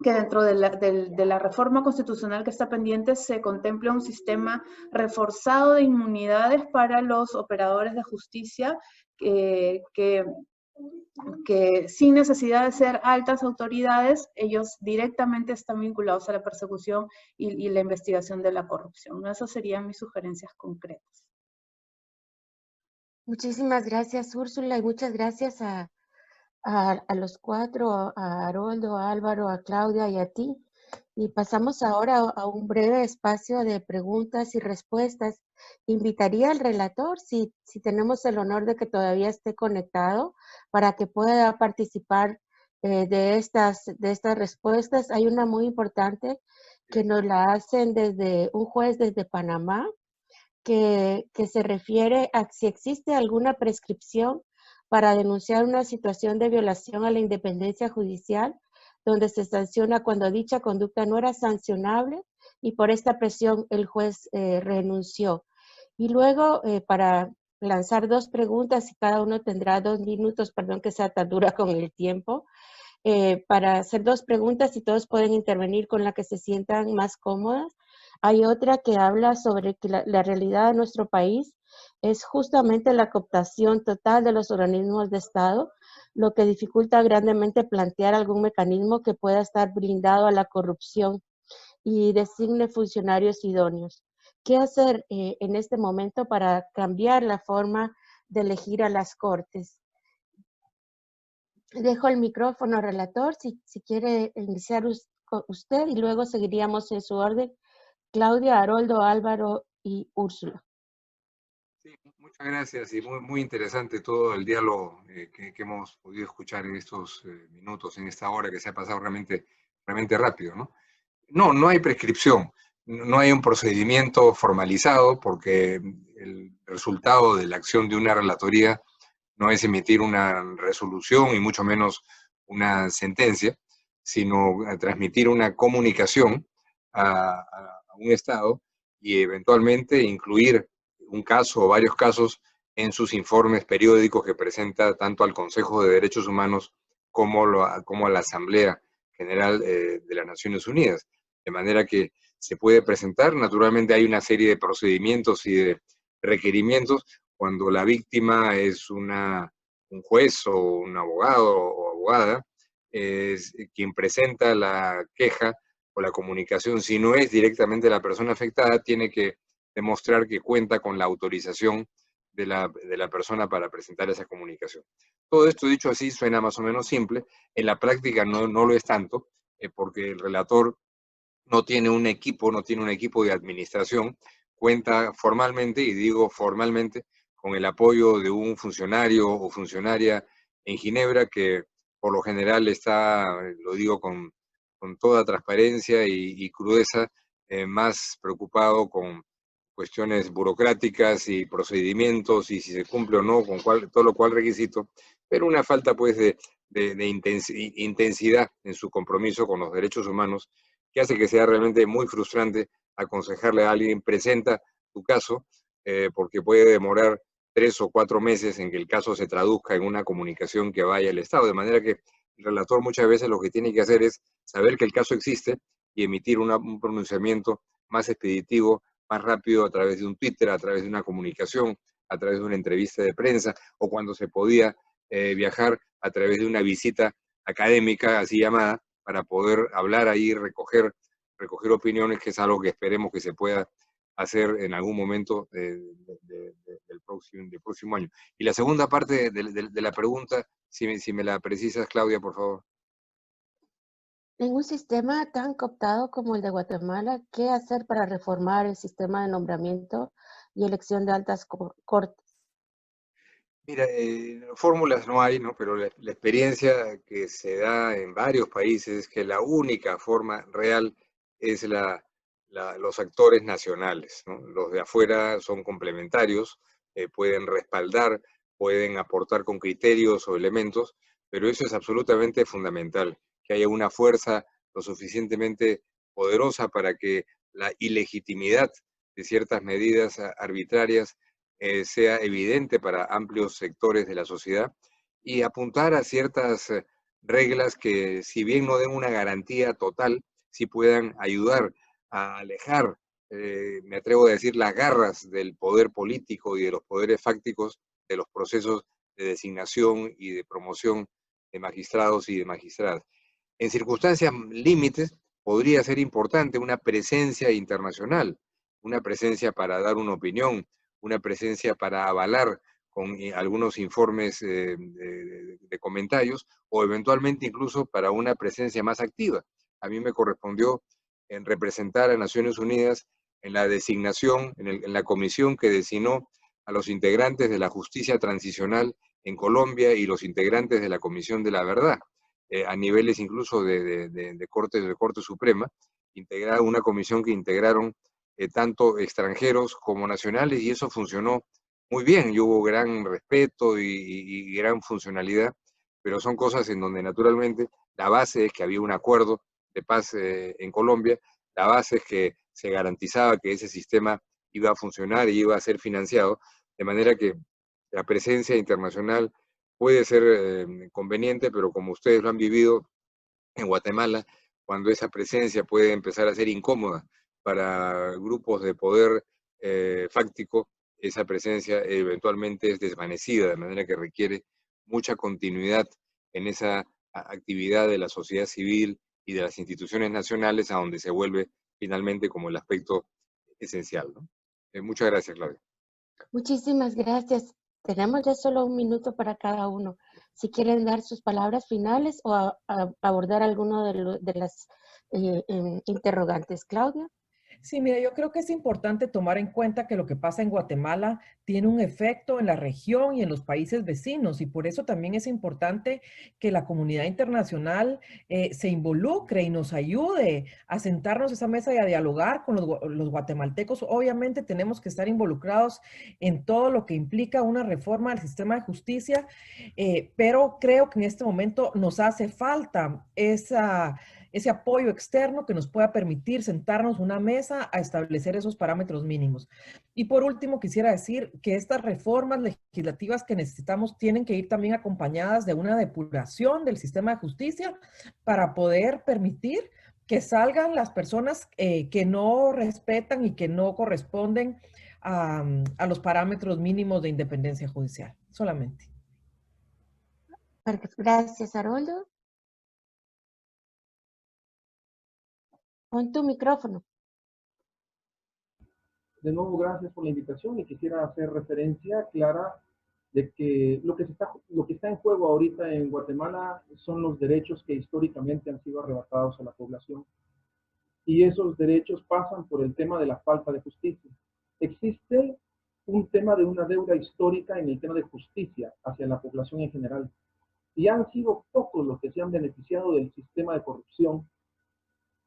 que dentro de la reforma constitucional que está pendiente se contemple un sistema reforzado de inmunidades para los operadores de justicia que sin necesidad de ser altas autoridades, ellos directamente están vinculados a la persecución y la investigación de la corrupción. Esas serían mis sugerencias concretas.
Muchísimas gracias, Úrsula, y muchas gracias a los cuatro, a Haroldo, a Álvaro, a Claudia y a ti. Y pasamos ahora a un breve espacio de preguntas y respuestas. Invitaría al relator, si tenemos el honor de que todavía esté conectado, para que pueda participar de estas respuestas. Hay una muy importante que nos la hacen desde un juez desde Panamá, que se refiere a si existe alguna prescripción para denunciar una situación de violación a la independencia judicial, donde se sanciona cuando dicha conducta no era sancionable y por esta presión el juez renunció. Y luego, para lanzar dos preguntas, y cada uno tendrá 2 minutos, perdón que sea tan dura con el tiempo, para hacer dos preguntas y todos pueden intervenir con la que se sientan más cómodas. Hay otra que habla sobre que la realidad de nuestro país es justamente la cooptación total de los organismos de Estado, lo que dificulta grandemente plantear algún mecanismo que pueda estar blindado a la corrupción y designe funcionarios idóneos. ¿Qué hacer en este momento para cambiar la forma de elegir a las cortes? Dejo el micrófono al relator, si quiere iniciar usted, y luego seguiríamos en su orden. Claudia, Haroldo, Álvaro y Úrsula.
Sí, muchas gracias, y muy interesante todo el diálogo que hemos podido escuchar en estos minutos, en esta hora que se ha pasado realmente rápido, ¿no? No hay prescripción, no hay un procedimiento formalizado, porque el resultado de la acción de una relatoría no es emitir una resolución y mucho menos una sentencia, sino transmitir una comunicación a un Estado y eventualmente incluir un caso o varios casos en sus informes periódicos que presenta tanto al Consejo de Derechos Humanos como a la Asamblea General de las Naciones Unidas. De manera que se puede presentar, naturalmente hay una serie de procedimientos y de requerimientos cuando la víctima es un juez o un abogado o abogada, es quien presenta la queja o la comunicación. Si no es directamente la persona afectada, tiene que demostrar que cuenta con la autorización de la persona para presentar esa comunicación. Todo esto dicho así suena más o menos simple, en la práctica no lo es tanto, porque el relator no tiene un equipo de administración, cuenta formalmente, y digo formalmente, con el apoyo de un funcionario o funcionaria en Ginebra que por lo general está, lo digo con toda transparencia y crudeza, más preocupado con cuestiones burocráticas y procedimientos y si se cumple o no con todo lo cual requisito, pero una falta pues de intensidad en su compromiso con los derechos humanos, que hace que sea realmente muy frustrante aconsejarle a alguien: presenta tu caso, porque puede demorar 3 o 4 meses en que el caso se traduzca en una comunicación que vaya al Estado, de manera que el relator muchas veces lo que tiene que hacer es saber que el caso existe y emitir un pronunciamiento más expeditivo, más rápido a través de un Twitter, a través de una comunicación, a través de una entrevista de prensa, o cuando se podía viajar a través de una visita académica, así llamada, para poder hablar ahí, recoger opiniones, que es algo que esperemos que se pueda hacer en algún momento del próximo año. Y la segunda parte de la pregunta, si me la precisas, Claudia, por favor.
En un sistema tan cooptado como el de Guatemala, ¿qué hacer para reformar el sistema de nombramiento y elección de altas cortes?
Mira, fórmulas no hay, ¿no? Pero la experiencia que se da en varios países es que la única forma real es los actores nacionales, ¿no? Los de afuera son complementarios, pueden respaldar, pueden aportar con criterios o elementos, pero eso es absolutamente fundamental, que haya una fuerza lo suficientemente poderosa para que la ilegitimidad de ciertas medidas arbitrarias sea evidente para amplios sectores de la sociedad, y apuntar a ciertas reglas que, si bien no den una garantía total, sí puedan ayudar a alejar, me atrevo a decir, las garras del poder político y de los poderes fácticos de los procesos de designación y de promoción de magistrados y de magistradas. En circunstancias límites podría ser importante una presencia internacional, una presencia para dar una opinión, una presencia para avalar con algunos informes de comentarios, o eventualmente incluso para una presencia más activa. A mí me correspondió en representar a Naciones Unidas en la designación, en la comisión que designó a los integrantes de la justicia transicional en Colombia y los integrantes de la Comisión de la Verdad, a niveles incluso de Corte Suprema, una comisión que integraron tanto extranjeros como nacionales, y eso funcionó muy bien, y hubo gran respeto y gran funcionalidad, pero son cosas en donde naturalmente la base es que había un acuerdo de paz en Colombia, la base es que se garantizaba que ese sistema iba a funcionar y iba a ser financiado, de manera que la presencia internacional puede ser conveniente, pero como ustedes lo han vivido en Guatemala, cuando esa presencia puede empezar a ser incómoda para grupos de poder fáctico, esa presencia eventualmente es desvanecida, de manera que requiere mucha continuidad en esa actividad de la sociedad civil y de las instituciones nacionales, a donde se vuelve finalmente como el aspecto esencial, ¿no? Muchas gracias, Claudia.
Muchísimas gracias. Tenemos ya solo un minuto para cada uno. Si quieren dar sus palabras finales o abordar alguno de las interrogantes. Claudia.
Sí, mira, yo creo que es importante tomar en cuenta que lo que pasa en Guatemala tiene un efecto en la región y en los países vecinos, y por eso también es importante que la comunidad internacional se involucre y nos ayude a sentarnos a esa mesa y a dialogar con los guatemaltecos. Obviamente tenemos que estar involucrados en todo lo que implica una reforma del sistema de justicia, pero creo que en este momento nos hace falta ese apoyo externo que nos pueda permitir sentarnos a una mesa a establecer esos parámetros mínimos. Y por último, quisiera decir que estas reformas legislativas que necesitamos tienen que ir también acompañadas de una depuración del sistema de justicia para poder permitir que salgan las personas que no respetan y que no corresponden a los parámetros mínimos de independencia judicial, solamente.
Gracias, Haroldo. Pon tu micrófono.
De nuevo, gracias por la invitación, y quisiera hacer referencia clara de que lo que está en juego ahorita en Guatemala son los derechos que históricamente han sido arrebatados a la población. Y esos derechos pasan por el tema de la falta de justicia. Existe un tema de una deuda histórica en el tema de justicia hacia la población en general. Y han sido pocos los que se han beneficiado del sistema de corrupción,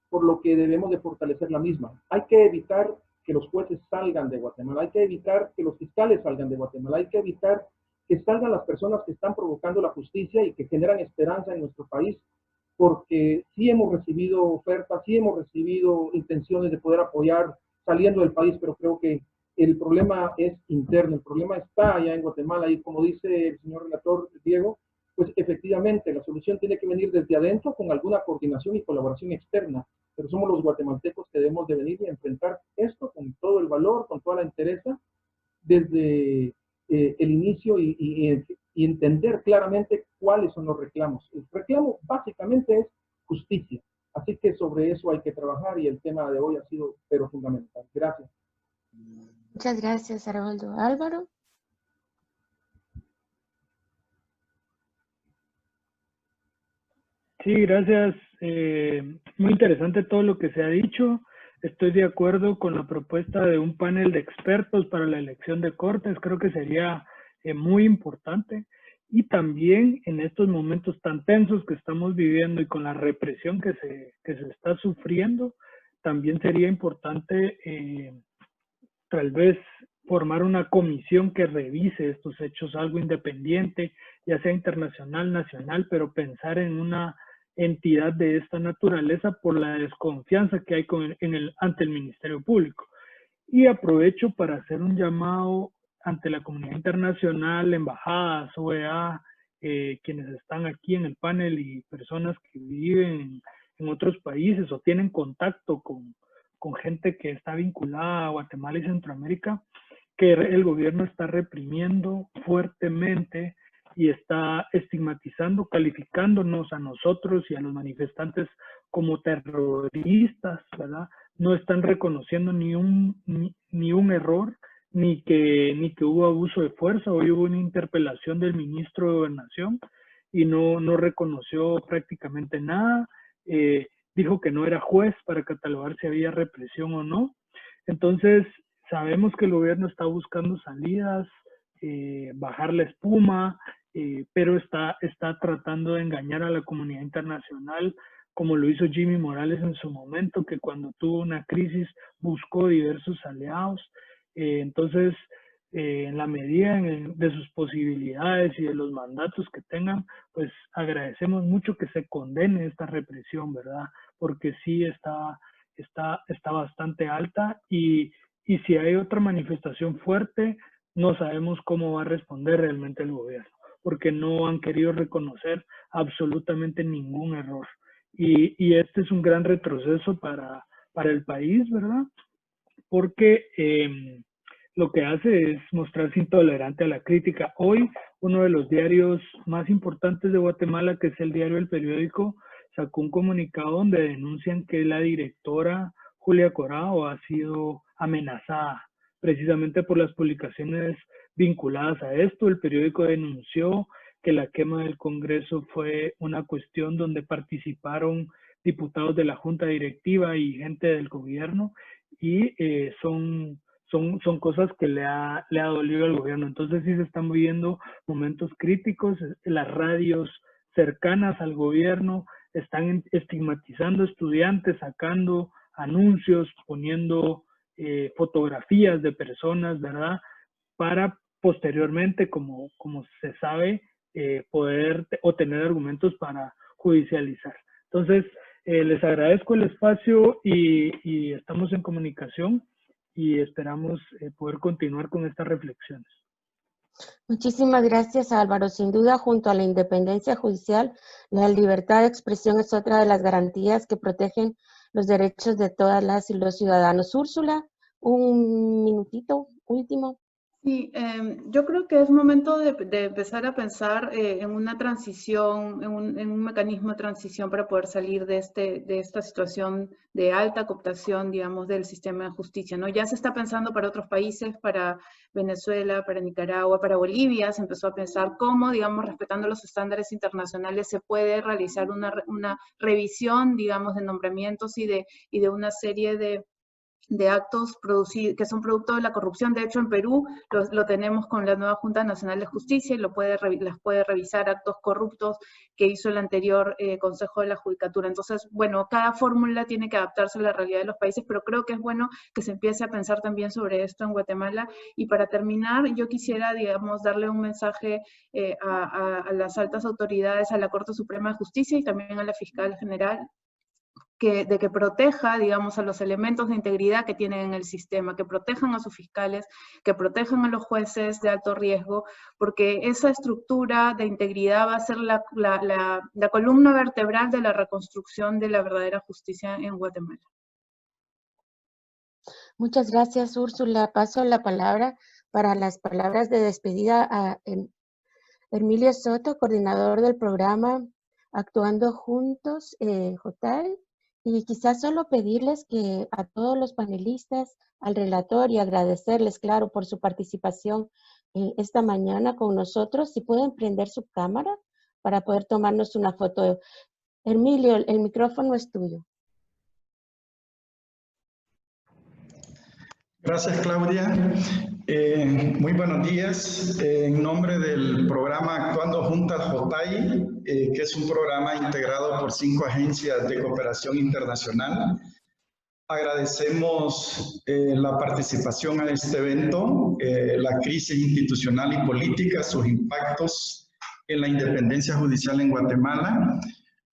por lo que debemos de fortalecer la misma. Hay que evitar que los jueces salgan de Guatemala, hay que evitar que los fiscales salgan de Guatemala, hay que evitar que salgan las personas que están provocando la justicia y que generan esperanza en nuestro país, porque sí hemos recibido ofertas, sí hemos recibido intenciones de poder apoyar saliendo del país, pero creo que el problema es interno, el problema está allá en Guatemala, y como dice el señor relator Diego, pues efectivamente la solución tiene que venir desde adentro con alguna coordinación y colaboración externa, pero somos los guatemaltecos que debemos de venir y enfrentar esto con todo el valor, con toda la entereza, desde el inicio y entender claramente cuáles son los reclamos. El reclamo básicamente es justicia, así que sobre eso hay que trabajar y el tema de hoy ha sido pero fundamental. Gracias.
Muchas gracias, Aroldo. Álvaro.
Sí, gracias. Muy interesante todo lo que se ha dicho. Estoy de acuerdo con la propuesta de un panel de expertos para la elección de cortes. Creo que sería muy importante. Y también en estos momentos tan tensos que estamos viviendo y con la represión que se está sufriendo, también sería importante tal vez formar una comisión que revise estos hechos, algo independiente, ya sea internacional, nacional, pero pensar en una entidad de esta naturaleza por la desconfianza que hay ante el Ministerio Público. Y aprovecho para hacer un llamado ante la comunidad internacional, embajadas, OEA, quienes están aquí en el panel y personas que viven en otros países o tienen contacto con gente que está vinculada a Guatemala y Centroamérica, que el gobierno está reprimiendo fuertemente y está estigmatizando, calificándonos a nosotros y a los manifestantes como terroristas, ¿verdad? No están reconociendo ni un error, ni que hubo abuso de fuerza. Hoy hubo una interpelación del ministro de Gobernación y no reconoció prácticamente nada. Dijo que no era juez para catalogar si había represión o no. Entonces, sabemos que el gobierno está buscando salidas, bajar la espuma, pero está tratando de engañar a la comunidad internacional, como lo hizo Jimmy Morales en su momento, que cuando tuvo una crisis buscó diversos aliados. Entonces, en la medida de sus posibilidades y de los mandatos que tengan, pues agradecemos mucho que se condene esta represión, ¿verdad? Porque sí está bastante alta y si hay otra manifestación fuerte, no sabemos cómo va a responder realmente el gobierno, porque no han querido reconocer absolutamente ningún error. Y este es un gran retroceso para el país, ¿verdad? Porque lo que hace es mostrarse intolerante a la crítica. Hoy, uno de los diarios más importantes de Guatemala, que es el diario El Periódico, sacó un comunicado donde denuncian que la directora Julia Corao ha sido amenazada precisamente por las publicaciones vinculadas a esto. El periódico denunció que la quema del Congreso fue una cuestión donde participaron diputados de la Junta Directiva y gente del gobierno, y son cosas que le ha dolido al gobierno. Entonces sí se están viviendo momentos críticos. Las radios cercanas al gobierno están estigmatizando estudiantes, sacando anuncios, poniendo fotografías de personas, ¿verdad? Para posteriormente, como se sabe, poder tener argumentos para judicializar. Entonces, les agradezco el espacio y estamos en comunicación y esperamos poder continuar con estas reflexiones.
Muchísimas gracias, Álvaro. Sin duda, junto a la independencia judicial, la libertad de expresión es otra de las garantías que protegen los derechos de todas las y los ciudadanos. Úrsula, un minutito último.
Sí, yo creo que es momento de empezar a pensar en una transición, en un mecanismo de transición para poder salir de esta situación de alta cooptación, digamos, del sistema de justicia, ¿no? Ya se está pensando para otros países, para Venezuela, para Nicaragua, para Bolivia, se empezó a pensar cómo, digamos, respetando los estándares internacionales, se puede realizar una revisión, digamos, de nombramientos y de una serie de actos producidos, que son producto de la corrupción. De hecho, en Perú lo tenemos con la nueva Junta Nacional de Justicia y las puede revisar actos corruptos que hizo el anterior Consejo de la Judicatura. Entonces, bueno, cada fórmula tiene que adaptarse a la realidad de los países, pero creo que es bueno que se empiece a pensar también sobre esto en Guatemala. Y para terminar, yo quisiera, digamos, darle un mensaje a las altas autoridades, a la Corte Suprema de Justicia y también a la Fiscal General, de que proteja, digamos, a los elementos de integridad que tienen en el sistema, que protejan a sus fiscales, que protejan a los jueces de alto riesgo, porque esa estructura de integridad va a ser la columna vertebral de la reconstrucción de la verdadera justicia en Guatemala.
Muchas gracias, Úrsula. Paso la palabra para las palabras de despedida a Emilio Soto, coordinador del programa Actuando Juntos, JAI, y quizás solo pedirles que a todos los panelistas, al relator, y agradecerles, claro, por su participación esta mañana con nosotros, si pueden prender su cámara para poder tomarnos una foto. Emilio, el micrófono es tuyo.
Gracias, Claudia. Muy buenos días. En nombre del programa Actuando Juntas JAI, que es un programa integrado por 5 agencias de cooperación internacional, agradecemos la participación en este evento, la crisis institucional y política, sus impactos en la independencia judicial en Guatemala.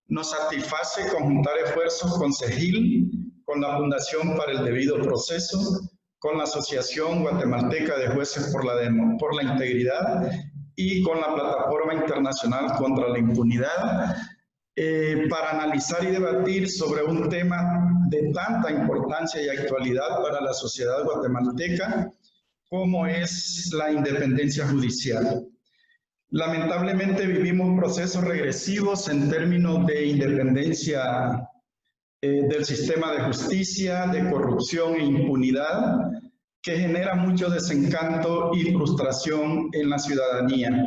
Nos satisface conjuntar esfuerzos con CEGIL, con la Fundación para el Debido Proceso, con la Asociación Guatemalteca de Jueces por la Integridad y con la Plataforma Internacional contra la Impunidad, para analizar y debatir sobre un tema de tanta importancia y actualidad para la sociedad guatemalteca como es la independencia judicial. Lamentablemente vivimos procesos regresivos en términos de independencia del sistema de justicia, de corrupción e impunidad, que genera mucho desencanto y frustración en la ciudadanía.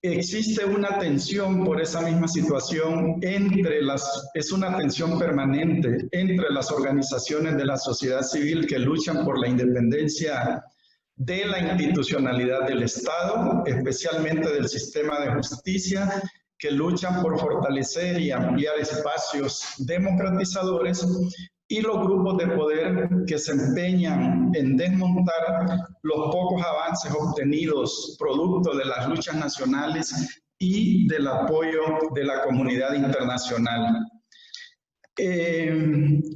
Existe una tensión por esa misma situación es una tensión permanente entre las organizaciones de la sociedad civil que luchan por la independencia de la institucionalidad del Estado, especialmente del sistema de justicia, que luchan por fortalecer y ampliar espacios democratizadores, y los grupos de poder que se empeñan en desmontar los pocos avances obtenidos producto de las luchas nacionales y del apoyo de la comunidad internacional.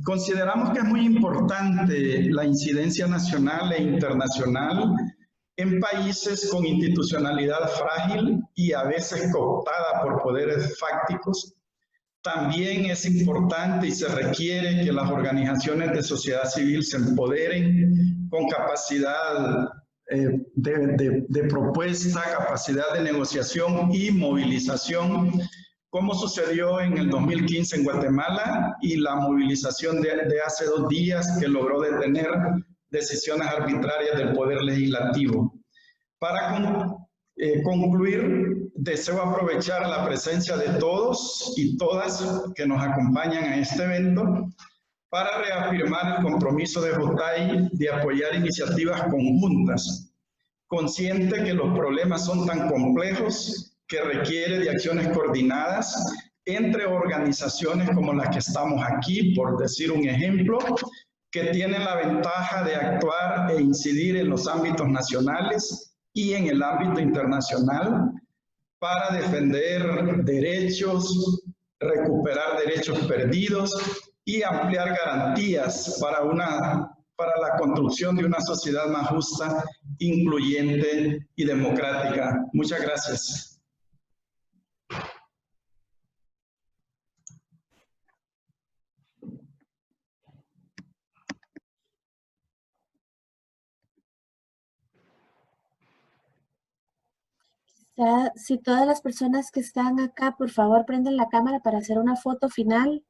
Consideramos que es muy importante la incidencia nacional e internacional en países con institucionalidad frágil y a veces cooptada por poderes fácticos. También es importante y se requiere que las organizaciones de sociedad civil se empoderen con capacidad de propuesta, capacidad de negociación y movilización, como sucedió en el 2015 en Guatemala y la movilización de hace 2 días que logró detener decisiones arbitrarias del Poder Legislativo. Para concluir, deseo aprovechar la presencia de todos y todas que nos acompañan a este evento para reafirmar el compromiso de JAI de apoyar iniciativas conjuntas, consciente que los problemas son tan complejos que requiere de acciones coordinadas entre organizaciones como las que estamos aquí, por decir un ejemplo, que tienen la ventaja de actuar e incidir en los ámbitos nacionales y en el ámbito internacional para defender derechos, recuperar derechos perdidos y ampliar garantías para la construcción de una sociedad más justa, incluyente y democrática. Muchas gracias.
Si todas las personas que están acá, por favor, prenden la cámara para hacer una foto final